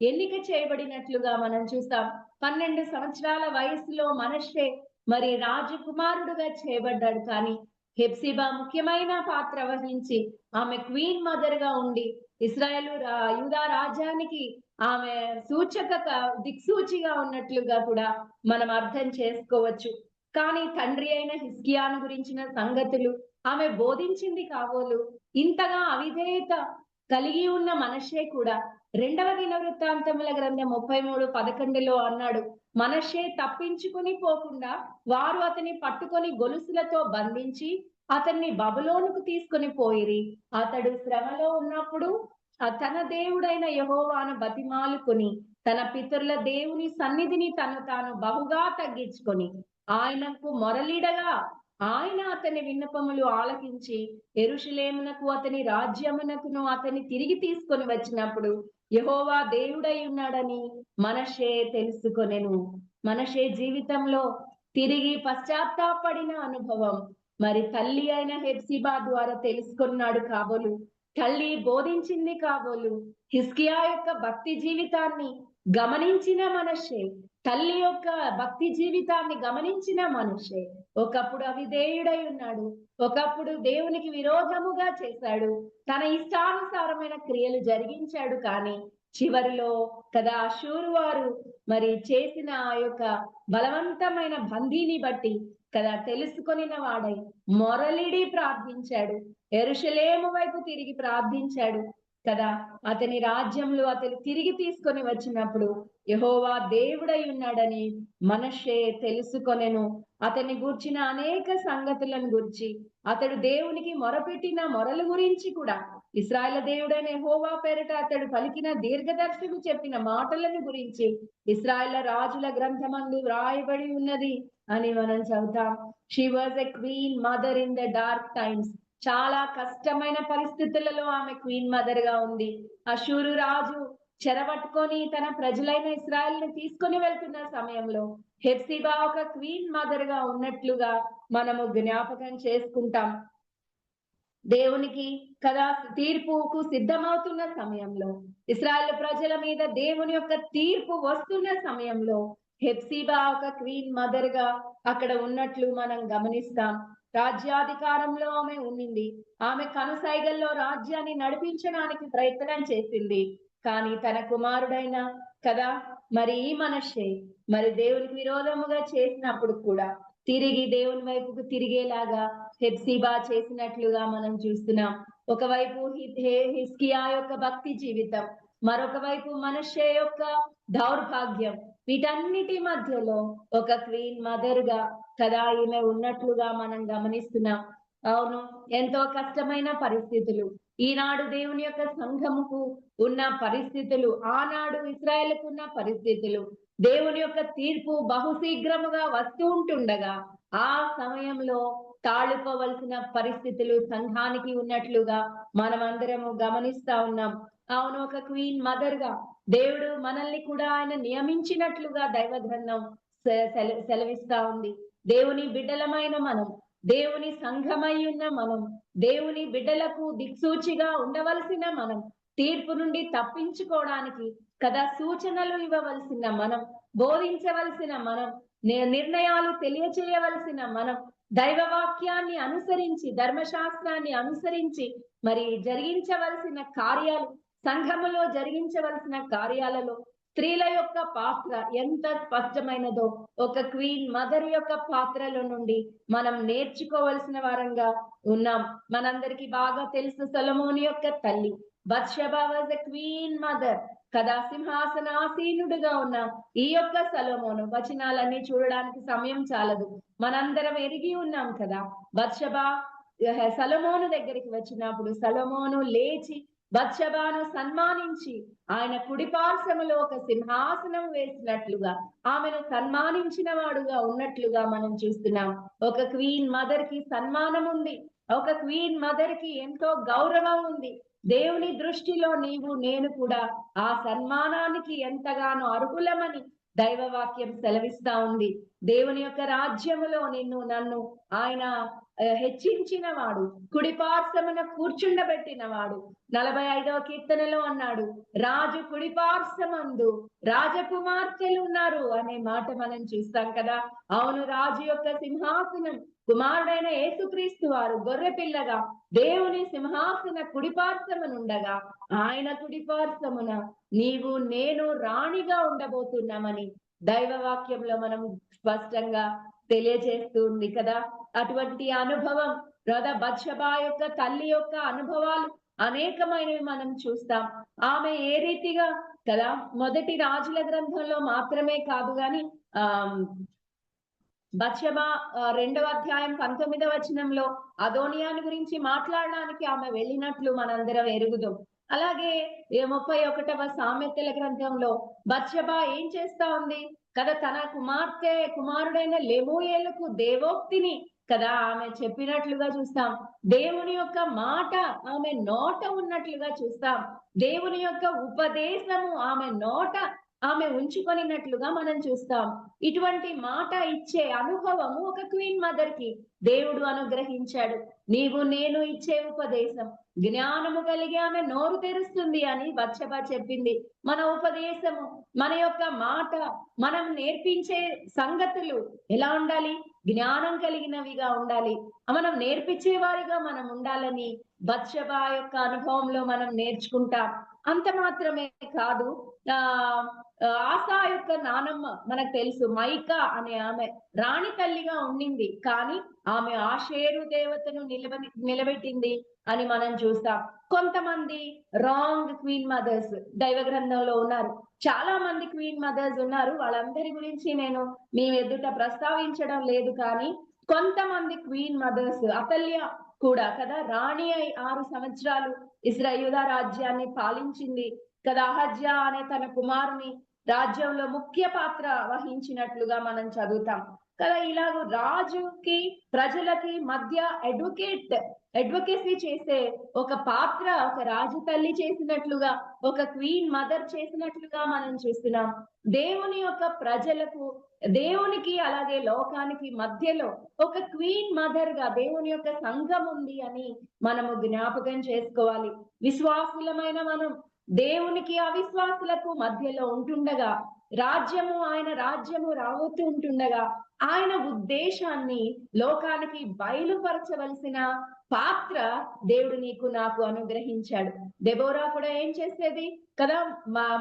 ఎన్నిక చేయబడినట్లుగా మనం చూస్తాం. 12 సంవత్సరాల వయసులో మనష్షే మరి రాజకుమారుడుగా చేయబడ్డాడు. కానీ హెప్సిబా ముఖ్యమైన పాత్ర వహించి ఆమె క్వీన్ మదర్ గా ఉండి ఇశ్రాయేలు యూదా రాజ్యానికి ఆమె దిక్సూచిగా ఉన్నట్లుగా కూడా మనం అర్థం చేసుకోవచ్చు. కానీ తండ్రి అయిన హిజ్కియాను గురించిన సంగతులు ఆమె బోధించింది కాబోలు. ఇంతగా అవిధేయత కలిగి ఉన్న మనష్షే కూడా 2వ దినవృత్తాంతముల గ్రంథం 33:11లో అన్నాడు, మనష్షే తప్పించుకుని పోకుండా వారు అతని పట్టుకొని గొలుసులతో బంధించి అతన్ని బబులోనుకు తీసుకుని పోయిరి. అతడు శ్రమలో ఉన్నప్పుడు తన దేవుడైన యెహోవాను బతిమాలుకొని తన పితరుల దేవుని సన్నిధిని తను తాను బహుగా తగ్గించుకొని ఆయనకు మొరలిడగా ఆయన అతని విన్నపములు ఆలకించి యెరూషలేమునకు అతని రాజ్యమునకును అతని తిరిగి తీసుకొని వచ్చినప్పుడు యెహోవా దేవుడై ఉన్నాడని మనష్షే తెలుసుకొనెను. మనష్షే జీవితంలో తిరిగి పశ్చాత్తాపడిన అనుభవం మరి తల్లి అయిన హెప్సిబా ద్వారా తెలుసుకున్నాడు కాబోలు. తల్లి బోధించింది కాబోలు. హిజ్కియా యొక్క భక్తి జీవితాన్ని గమనించిన మనష్షే, తల్లి యొక్క భక్తి జీవితాన్ని గమనించిన మనష్షే ఒకప్పుడు అవిధేయుడై ఉన్నాడు. ఒకప్పుడు దేవునికి విరోధముగా చేశాడు. తన ఇష్టానుసారమైన క్రియలు జరిగించాడు. కానీ చివరిలో కదా అషూరు వారు మరి చేసిన ఆ యొక్క బలవంతమైన బందీని బట్టి కదా తెలుసుకొనిన వాడై మొరలిడి ప్రార్థించాడు. యెరూషలేము వైపు తిరిగి ప్రార్థించాడు కదా. అతని రాజ్యంలో అతను తిరిగి తీసుకొని వచ్చినప్పుడు యెహోవా దేవుడై ఉన్నాడని మనష్షే తెలుసుకొనెను. అతన్ని గూర్చిన అనేక సంగతులను గురించి, అతడు దేవునికి మొరపెట్టిన మొరల గురించి కూడా, ఇశ్రాయేలు దేవుడైన యెహోవా పేరిట అతడు పలికిన దీర్ఘదర్శులు చెప్పిన మాటలను గురించి ఇశ్రాయేలు రాజుల గ్రంథమందు వ్రాయబడి ఉన్నది అని మనం చదువుతాం. She was a queen mother in the dark times. చాలా కష్టమైన పరిస్థితులలో ఆమె క్వీన్ మదర్ గా ఉంది. అషూరు రాజు చెరబట్టుకొని తన ప్రజలైన ఇశ్రాయేల్ని తీసుకొని వెళ్తున్న సమయంలో హెప్సిబా ఒక క్వీన్ మదర్ గా ఉన్నట్లుగా మనము జ్ఞాపకం చేసుకుంటాం. దేవునికి కదా తీర్పుకు సిద్ధమవుతున్న సమయంలో, ఇశ్రాయేలు ప్రజల మీద దేవుని యొక్క తీర్పు వస్తున్న సమయంలో హెప్సిబా ఒక క్వీన్ మదర్ గా అక్కడ ఉన్నట్లు మనం గమనిస్తాం. రాజ్యాధికారంలో ఆమె ఉండింది. ఆమె కనుసైగల్లో రాజ్యాన్ని నడిపించడానికి ప్రయత్నం చేసింది. కానీ తన కుమారుడైన కదా మరి ఈ మనష్షే మరి దేవునికి విరోధముగా చేసినప్పుడు కూడా తిరిగి దేవుని వైపుకు తిరిగేలాగా హెప్సిబా చేసినట్లుగా మనం చూస్తున్నాం. ఒకవైపు హిజ్కియా యొక్క భక్తి జీవితం, మరొక వైపు మనష్షే యొక్క దౌర్భాగ్యం. వీటన్నిటి మధ్యలో ఒక క్వీన్ మదర్ గా కదా ఈమె ఉన్నట్లుగా మనం గమనిస్తున్నాం. అవును, ఎంతో కష్టమైన పరిస్థితులు ఈనాడు దేవుని యొక్క సంఘముకు ఉన్న పరిస్థితులు, ఆనాడు ఇశ్రాయేలుకు ఉన్న పరిస్థితులు, దేవుని యొక్క తీర్పు బహుశీఘ్రముగా వస్తూ ఉంటుండగా ఆ సమయంలో తాళుకోవలసిన పరిస్థితులు సంఘానికి ఉన్నట్లుగా మనమందరము గమనిస్తా ఉన్నాం. అవును, ఒక క్వీన్ మదర్ గా దేవుడు మనల్ని కూడా ఆయన నియమించినట్లుగా దైవ గ్రంథం సెలవిస్తా ఉంది. దేవుని బిడ్డలమైన మనం, దేవుని సంఘమై ఉన్న మనం, దేవుని బిడ్డలకు దిక్సూచిగా ఉండవలసిన మనం తీర్పు నుండి తప్పించుకోవడానికి కదా సూచనలు ఇవ్వవలసిన మనం, బోధించవలసిన మనం, నిర్ణయాలు తెలియచేయవలసిన మనం, దైవ వాక్యాన్ని అనుసరించి, ధర్మశాస్త్రాన్ని అనుసరించి మరి జరిగించవలసిన కార్యాలు, సంఘములో జరిగించవలసిన కార్యాలలో స్త్రీల యొక్క పాత్ర ఎంత స్పష్టమైనదో ఒక క్వీన్ మదర్ యొక్క పాత్రలో నుండి మనం నేర్చుకోవలసిన వారంగా ఉన్నాం. మనందరికి బాగా తెలుసు సొలొమోను యొక్క తల్లి Bathsheba was a queen mother కదా. సింహాసనాసీనుడుగా ఉన్న ఈ యొక్క సొలొమోను, వచనాలన్నీ చూడడానికి సమయం చాలదు, మనందరం ఎరిగి ఉన్నాం కదా. బత్షెబా సొలొమోను దగ్గరికి వచ్చినప్పుడు సొలొమోను లేచి బత్షెబాను సన్మానించి ఆయన కుడిపార్శ్వములో ఒక సింహాసనం వేసినట్లుగా, ఆమెను సన్మానించిన వాడుగా ఉన్నట్లుగా మనం చూస్తున్నాం. ఒక క్వీన్ మదర్ కి సన్మానం ఉంది, ఒక క్వీన్ మదర్ కి ఎంతో గౌరవం ఉంది. దేవుని దృష్టిలో నీవు నేను కూడా ఆ సన్మానానికి ఎంతగానో అర్హులమని దైవ వాక్యం సెలవిస్తా ఉంది. దేవుని యొక్క రాజ్యములో నిన్ను నన్ను ఆయన హెచ్చించిన వాడు, కుడిపార్శ్వమున కూర్చుండబెట్టిన వాడు. 45వ కీర్తనలో అన్నాడు, రాజు కుడిపార్శ్వమందు రాజకుమార్తెలు ఉన్నారు అనే మాట మనం చూస్తాం కదా. అవును, రాజు యొక్క సింహాసనం కుమారుడైన యేసుక్రీస్తు వారు గొర్రె పిల్లగా దేవుని సింహాసన కుడిపార్శ్వమునుండగా ఆయన కుడిపార్శ్వమున నీవు నేను రాణిగా ఉండబోతున్నామని దైవ వాక్యంలో మనం స్పష్టంగా తెలియజేస్తుంది కదా. అటువంటి అనుభవం బత్షెబా యొక్క తల్లి యొక్క అనుభవాలు అనేకమైనవి మనం చూస్తాం. ఆమె ఏ రీతిగా కదా, మొదటి రాజుల గ్రంథంలో మాత్రమే కాదు గాని బత్షెబా 2వ అధ్యాయం 19వ వచనంలో అదోనియాని గురించి మాట్లాడడానికి ఆమె వెళ్ళినట్లు మనందరం ఎరుగుదాం. అలాగే 31వ సామెతల గ్రంథంలో బత్షెబా ఏం చేస్తా ఉంది కదా, తన కుమారుడైన లెమూయేలుకు దేవోక్తిని కదా ఆమె చెప్పినట్లుగా చూస్తాం. దేవుని యొక్క మాట ఆమె నోట ఉన్నట్లుగా చూస్తాం. దేవుని యొక్క ఉపదేశము ఆమె నోట ఆమె ఉంచుకొనినట్లుగా మనం చూస్తాం. ఇటువంటి మాట ఇచ్చే అనుభవము ఒక క్వీన్ మదర్ కి దేవుడు అనుగ్రహించాడు. నీవు నేను ఇచ్చే ఉపదేశం జ్ఞానము కలిగి ఆమె నోరు తెరుస్తుంది అని బత్షెబా చెప్పింది. మన ఉపదేశము, మన యొక్క మాట, మనం నేర్పించే సంగతులు ఎలా ఉండాలి? జ్ఞానం కలిగినవిగా ఉండాలి. మనం నేర్పించే వారిగా మనం ఉండాలని బత్షెబా యొక్క అనుభవంలో మనం నేర్చుకుంటాం. అంత మాత్రమే కాదు, ఆసా యొక్క నానమ్మ మనకు తెలుసు, మైకా అనే ఆమె రాణి తల్లిగా ఉండింది, కానీ ఆమె ఆషేరు దేవతను నిలబెట్టింది అని మనం చూస్తాం. కొంతమంది రాంగ్ క్వీన్ మదర్స్ దైవ గ్రంథంలో ఉన్నారు. చాలా మంది క్వీన్ మదర్స్ ఉన్నారు, వాళ్ళందరి గురించి నేను మీ ఎదుట ప్రస్తావించడం లేదు. కానీ కొంతమంది క్వీన్ మదర్స్, అతల్య కూడా కదా రాణి అయి 6 సంవత్సరాలు ఇశ్రాయేలు రాజ్యాన్ని పాలించింది కదా. అహజ్యా అనే తన కుమారుని రాజ్యంలో ముఖ్య పాత్ర వహించినట్లుగా మనం చదువుతాం కదా. ఇలాగ రాజుకి ప్రజలకి మధ్య అడ్వకేసీ చేసే ఒక పాత్ర ఒక రాజు తల్లి చేసినట్లుగా, ఒక క్వీన్ మదర్ చేసినట్లుగా మనం చూస్తున్నాం. దేవుని యొక్క ప్రజలకు, దేవునికి అలాగే లోకానికి మధ్యలో ఒక క్వీన్ మదర్ గా దేవుని యొక్క సంఘం ఉంది అని మనము జ్ఞాపకం చేసుకోవాలి. విశ్వాసులమైన మనం దేవునికి అవిశ్వాసులకు మధ్యలో ఉంటుండగా, ఆయన రాజ్యము రాబోతూ ఉంటుండగా ఆయన ఉద్దేశాన్ని లోకానికి బయలుపరచవలసిన పాత్ర దేవుడు నీకు నాకు అనుగ్రహించాడు. దెబోరా కూడా ఏం చేసేది కదా,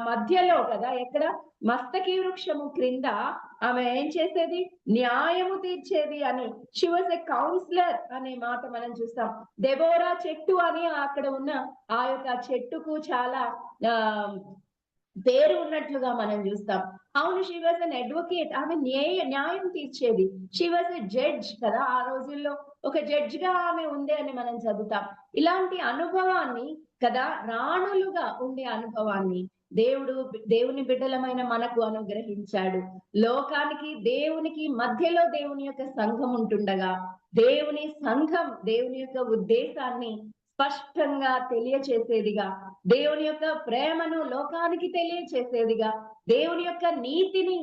మధ్యలో కదా, ఎక్కడ మస్తకి వృక్షము క్రింద ఆమె ఏం చేసేది, న్యాయము తీర్చేది అని. షీ వాజ్ ఎ కౌన్సిలర్ అనే మాట మనం చూస్తాం. దెబోరా చెట్టు అని అక్కడ ఉన్న ఆ యొక్క చెట్టుకు చాలా పేరు ఉన్నట్లుగా మనం చూస్తాం. అవును, షీ వాజ్ అన్ అడ్వకేట్, ఆమె న్యాయం తీర్చేది. షీ వాజ్ ఎ జడ్జ్ కదా, ఆ రోజుల్లో ఒక జడ్జ్ గా ఆమె ఉంది అని మనం చదువుతాం. ఇలాంటి అనుభవాన్ని కదా, రాణులుగా ఉండే అనుభవాన్ని దేవుని బిడ్డలమైన మనకు అనుగ్రహించాడు. లోకానికి దేవునికి మధ్యలో దేవుని యొక్క సంఘం ఉంటుండగా, దేవుని సంఘం దేవుని యొక్క ఉద్దేశాన్ని స్పష్టంగా తెలియచేసేదిగా, దేవుని యొక్క ప్రేమను లోకానికి తెలియచేసేదిగా, దేవుని యొక్క నీతిని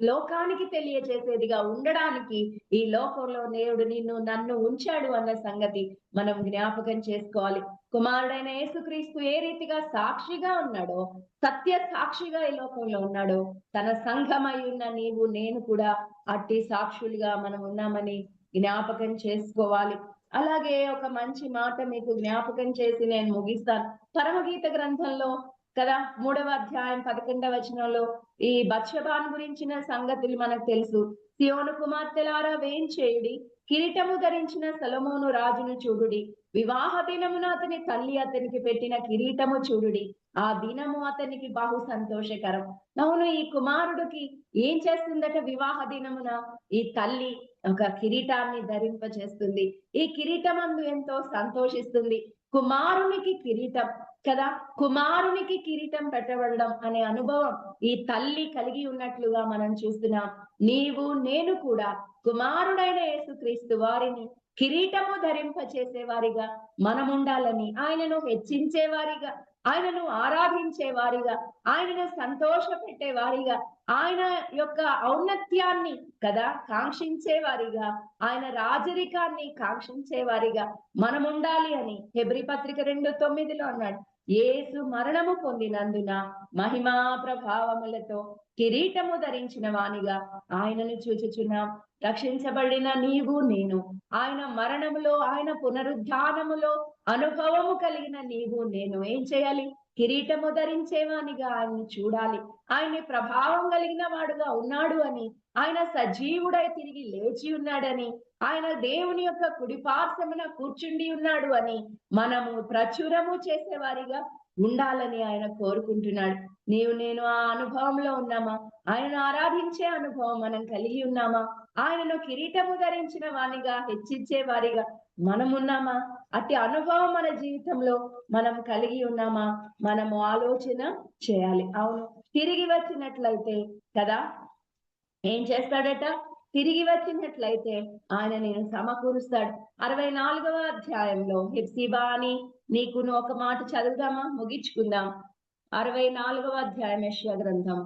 లోకానికి తెలియచేసేదిగా ఉండడానికి ఈ లోకంలో దేవుడు నన్ను ఉంచాడు అన్న సంగతి మనం జ్ఞాపకం చేసుకోవాలి. కుమారుడైన యేసుక్రీస్తు ఏ రీతిగా సాక్షిగా ఉన్నాడో, సత్య సాక్షిగా ఈ లోకంలో ఉన్నాడో, తన సంఘమై ఉన్న నీవు నేను కూడా అట్టి సాక్షులుగా మనం ఉన్నామని జ్ఞాపకం చేసుకోవాలి. అలాగే ఒక మంచి మాట మీకు జ్ఞాపకం చేసి నేను ముగిస్తాను. పరమగీత గ్రంథంలో కదా 3వ అధ్యాయం 11వ వచనంలో ఈ బత్షెబాను గురించిన సంగతులు మనకు తెలుసు. సియోను కుమార్తెలారా వేంచేయుడి, కిరీటము ధరించిన సొలొమోను రాజును చూడుడి, వివాహ దినమున అతని తల్లి అతనికి పెట్టిన కిరీటము చూడుడి, ఆ దినము అతనికి బహు సంతోషకరం. అవును, ఈ కుమారుడికి ఏం చేస్తుందట? వివాహ దినమున ఈ తల్లి ఒక కిరీటాన్ని ధరింప చేస్తుంది. ఈ కిరీటమందు ఎంతో సంతోషిస్తుంది. కుమారునికి కిరీటం కదా, కుమారునికి కిరీటం పెట్టబడడం అనే అనుభవం ఈ తల్లి కలిగి ఉన్నట్లుగా మనం చూస్తున్నాం. నీవు నేను కూడా కుమారుడైన యేసుక్రీస్తు వారిని కిరీటము ధరింప చేసేవారిగా మనం ఉండాలని, ఆయనను హెచ్చించేవారిగా, ఆయనను ఆరాధించేవారిగా, ఆయనను సంతోష పెట్టేవారిగా, ఆయన యొక్క ఔన్నత్యాన్ని కదా కాంక్షించేవారిగా, ఆయన రాజరికాన్ని కాంక్షించేవారిగా మనం ఉండాలి అని హెబ్రీ పత్రిక 2:9 అన్నాడు. యేసు మరణము పొందినందున మహిమా ప్రభావములతో కిరీటము ధరించిన వానిగా ఆయనను చూచుచున్నాం. రక్షించబడిన నీవు నేను ఆయన మరణములో, ఆయన పునరుద్ధానములో అనుభవము కలిగిన నీవు నేను ఏం చేయాలి? కిరీటము ధరించేవానిగా ఆయన్ని చూడాలి. ఆయన ప్రభావం కలిగిన వాడుగా ఉన్నాడు అని, ఆయన సజీవుడై తిరిగి లేచి ఉన్నాడని, ఆయన దేవుని యొక్క కుడిపార్శ్వమున కూర్చుండి ఉన్నాడు అని మనము ప్రచురము చేసేవారిగా ఉండాలని ఆయన కోరుకుంటున్నాడు. నీవు నేను ఆ అనుభవంలో ఉన్నామా? ఆయనను ఆరాధించే అనుభవం మనం కలిగి ఉన్నామా? ఆయనను కిరీటము ధరించిన వానిగా హెచ్చించే వారిగా మనం ఉన్నామా? అట్టి అనుభవం మన జీవితంలో మనం కలిగి ఉన్నామా? మనము ఆలోచన చేయాలి. అవును, తిరిగి వచ్చినట్లయితే కదా ఏం చేస్తాడట? తిరిగి వచ్చినట్లయితే ఆయన నేను సమకూరుస్తాడు. 64వ అధ్యాయంలో హెప్సిబా అని నీకును ఒక మాట చదువుదామా? ముగించుకుందాం. 64వ అధ్యాయం యెషయా గ్రంథం.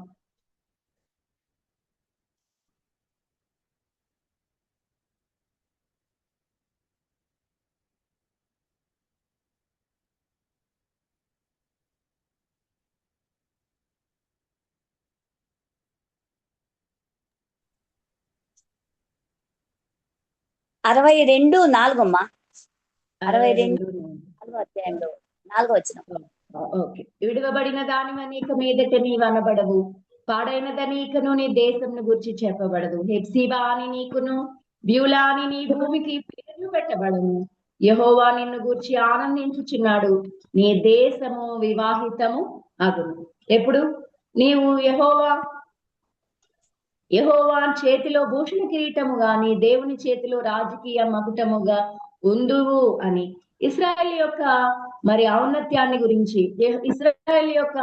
అరవై 4 అమ్మా. 62 4వ అధ్యాయంలో 4వ వచనం. ఓకే. విడువబడిన దానివని ఇక మీదట నీవు అనబడవు, పాడైనదని ఇకను నీ దేశంను గురించి చెప్పబడదు. హెప్సిబా అని నీకును, బ్యూలా అని నీ భూమికి పేర్లు పెట్టబడను. యెహోవా నిన్ను గూర్చి ఆనందించుచున్నాడు, నీ దేశము వివాహితము అగును. ఎప్పుడు? నీవు యెహోవా చేతిలో భూషణ కిరీటముగా, నీ దేవుని చేతిలో రాజకీయ మకుటముగా ఉందువు అని. ఇశ్రాయేల్ యొక్క మరి ఔన్నత్యాన్ని గురించి, ఇశ్రాయేల్ యొక్క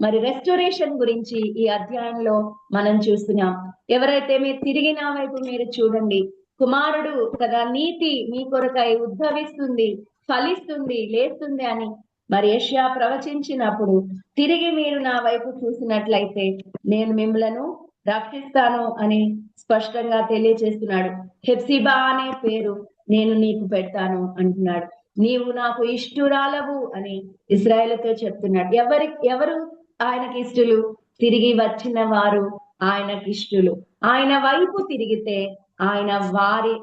మరి రెస్టోరేషన్ గురించి ఈ అధ్యాయంలో మనం చూస్తున్నాం. ఎవరైతే మీరు తిరిగి నా వైపు మీరు చూడండి, కుమారుడు కదా నీతి మీ కొరకై ఉద్భవిస్తుంది, ఫలిస్తుంది, లేస్తుంది అని మరి యెషయా ప్రవచించినప్పుడు తిరిగి మీరు నా వైపు చూసినట్లయితే నేను మిమ్మలను రక్షిస్తాను అని స్పష్టంగా తెలియజేస్తున్నాడు. హెప్సిబా అనే పేరు నేను నీకు పెడతాను అంటున్నాడు. నీవు నాకు ఇష్టురాలవు అని ఇశ్రాయేలుతో చెప్తున్నాడు. ఎవరు ఆయనకి ఇష్టలు? తిరిగి వచ్చిన వారు ఆయనకి ఇష్టలు. ఆయన వైపు తిరిగితే ఆయన వారి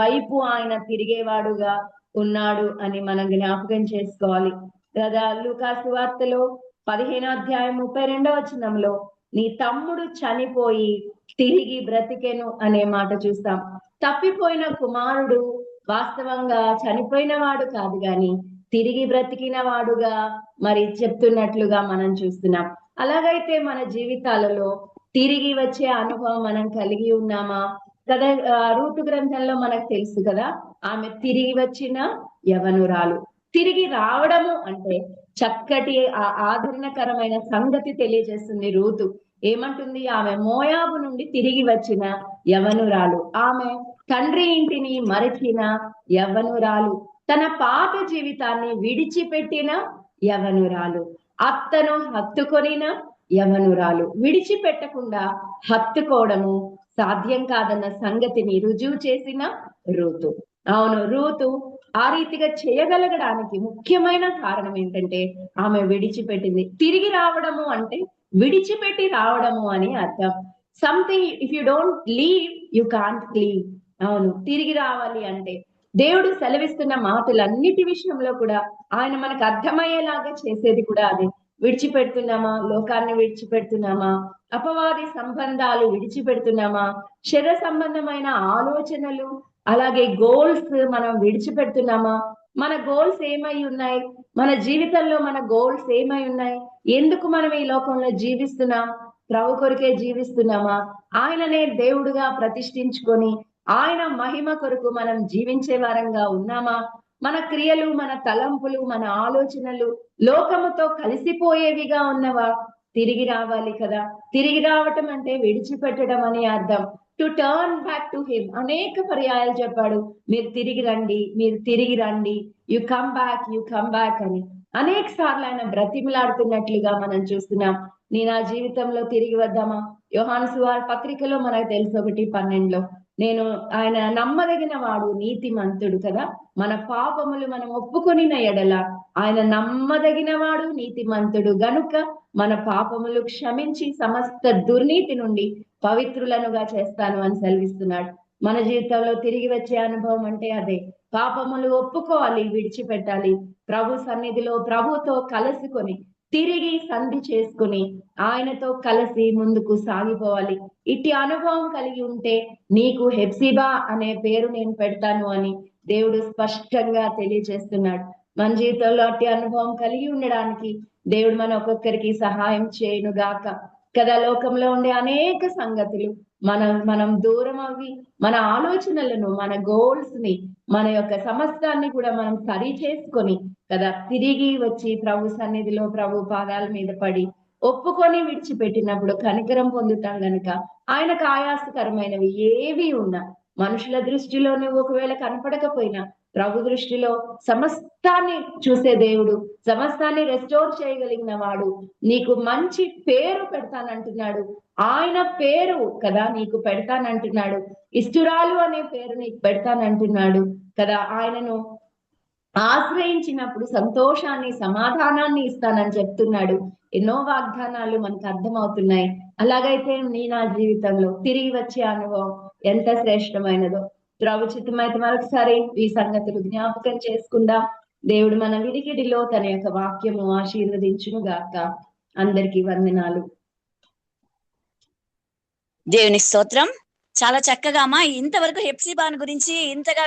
వైపు ఆయన తిరిగేవాడుగా ఉన్నాడు అని మనం జ్ఞాపకం చేసుకోవాలి కదా. లూకా సువార్తలో 15వ అధ్యాయం 32వ వచనంలో నీ తమ్ముడు చనిపోయి తిరిగి బ్రతికెను అనే మాట చూస్తాం. తప్పిపోయిన కుమారుడు వాస్తవంగా చనిపోయిన వాడు కాదు గాని తిరిగి బ్రతికిన వాడుగా మరి చెప్తున్నట్లుగా మనం చూస్తున్నాం. అలాగైతే మన జీవితాలలో తిరిగి వచ్చే అనుభవం మనం కలిగి ఉన్నామా కదా? రూతు గ్రంథంలో మనకు తెలుసు కదా, ఆమె తిరిగి వచ్చిన యవనురాలు. తిరిగి రావడము అంటే చక్కటి ఆదరణకరమైన సంగతి తెలియజేస్తుంది రూతు. ఏమంటుంది? ఆమె మోయాబు నుండి తిరిగి వచ్చిన యవనురాలు. ఆమె తండ్రి ఇంటిని మరచిన యవనురాలు. తన పాత జీవితాన్ని విడిచిపెట్టిన యవనురాలు. అత్తను హత్తుకొనిన యవనురాలు విడిచిపెట్టకుండా హత్తుకోవడము సాధ్యం కాదన్న సంగతిని రుజువు చేసిన రూతు. అవును, రూతు ఆ రీతిగా చేయగలగడానికి ముఖ్యమైన కారణం ఏంటంటే ఆమె విడిచిపెట్టింది. తిరిగి రావడము అంటే విడిచిపెట్టి రావడము అని అర్థం. Something if you don't leave you can't cleave. అవును, తిరిగి రావాలి అంటే దేవుడు సెలవిస్తున్న మాటలన్నిటి విషయంలో కూడా ఆయన మనకు అర్థమయ్యేలాగా చేసేది కూడా అదే. విడిచిపెడుతున్నామా? లోకాన్ని విడిచిపెడుతున్నామా? అపవాది సంబంధాలు విడిచిపెడుతున్నామా? శరీర సంబంధమైన ఆలోచనలు, అలాగే గోల్స్ మనం విడిచిపెడుతున్నామా? మన గోల్స్ ఏమై ఉన్నాయి? మన జీవితంలో మన గోల్స్ ఏమై ఉన్నాయి? ఎందుకు మనం ఈ లోకంలో జీవిస్తున్నాం? ప్రభు కొరకే జీవిస్తున్నామా? ఆయననే దేవుడుగా ప్రతిష్ఠించుకొని ఆయన మహిమ కొరకు మనం జీవించే వారంగా ఉన్నామా? మన క్రియలు, మన తలంపులు, మన ఆలోచనలు లోకముతో కలిసిపోయేవిగా ఉన్నవా? తిరిగి రావాలి కదా. తిరిగి రావటం అంటే విడిచిపెట్టడం అని అర్థం. To turn back to him. అనేక పర్యాయాలు చెప్పాడు, మీరు తిరిగి రండి, మీరు తిరిగి రండి, యు కమ్ బ్యాక్ అని. అనేక సార్లు ఆయన బ్రతిమలాడుతున్నట్లుగా మనం చూస్తున్నాం. నేను ఆ జీవితంలో తిరిగి వద్దామా? యోహాను సువార్త పత్రికలో మనకు తెలుసు 1:12 నేను ఆయన నమ్మదగిన వాడు, నీతిమంతుడు కదా. మన పాపములు మనం ఒప్పుకొనిన ఎడల ఆయన నమ్మదగిన వాడు, నీతిమంతుడు గనుక మన పాపములు క్షమించి సమస్త దుర్నీతి నుండి పవిత్రులనుగా చేస్తాను అని సెలవిస్తున్నాడు. మన జీవితంలో తిరిగి వచ్చే అనుభవం అంటే అదే. పాపములు ఒప్పుకోవాలి, విడిచిపెట్టాలి, ప్రభు సన్నిధిలో ప్రభుతో కలుసుకొని తిరిగి సంధి చేసుకుని ఆయనతో కలిసి ముందుకు సాగిపోవాలి. ఇట్టి అనుభవం కలిగి ఉంటే నీకు హెప్సిబా అనే పేరు నేను పెడతాను అని దేవుడు స్పష్టంగా తెలియజేస్తున్నాడు. మన జీవితంలో అట్టి అనుభవం కలిగి ఉండడానికి దేవుడు మన ఒక్కొక్కరికి సహాయం చేయను గాక కదా. లోకంలో ఉండే అనేక సంగతులు మనం దూరం అవి మన ఆలోచనలను, మన గోల్స్ ని, మన యొక్క సమస్తాన్ని కూడా మనం సరి చేసుకొని కదా తిరిగి వచ్చి ప్రభు సన్నిధిలో ప్రభు పాదాల మీద పడి ఒప్పుకొని విడిచిపెట్టినప్పుడు కనికరం పొందుతాం గనుక ఆయనకు ఆయాసకరమైనవి ఏవి ఉన్నా మనుషుల దృష్టిలో నువ్వు ఒకవేళ కనపడకపోయినా ప్రభు దృష్టిలో సమస్తాన్ని చూసే దేవుడు, సమస్తాన్ని రెస్టోర్ చేయగలిగిన వాడు, నీకు మంచి పేరు పెడతానంటున్నాడు. ఆయన పేరు కదా నీకు పెడతానంటున్నాడు. ఇష్టురాలు అనే పేరు నీకు పెడతానంటున్నాడు కదా. ఆయనను ఆశ్రయించినప్పుడు సంతోషాన్ని, సమాధానాన్ని ఇస్తానని చెప్తున్నాడు. ఎన్నో వాగ్దానాలు మనకు అర్థమవుతున్నాయి. అలాగైతే నా జీవితంలో తిరిగి వచ్చే అనుభవం ఎంత శ్రేష్టమైనదో. ప్రభు చిత్తమైతే మరొకసారి ఈ సంగతులు జ్ఞాపకం చేసుకుందాం. దేవుడు మన విడికిడిలో తన యొక్క వాక్యము ఆశీర్వదించును గాక. అందరికీ వందనాలు. దేవుని స్తోత్రం. చాలా చక్కగా అమ్మా ఇంతవరకు హెప్సిబాను గురించి ఇంతగా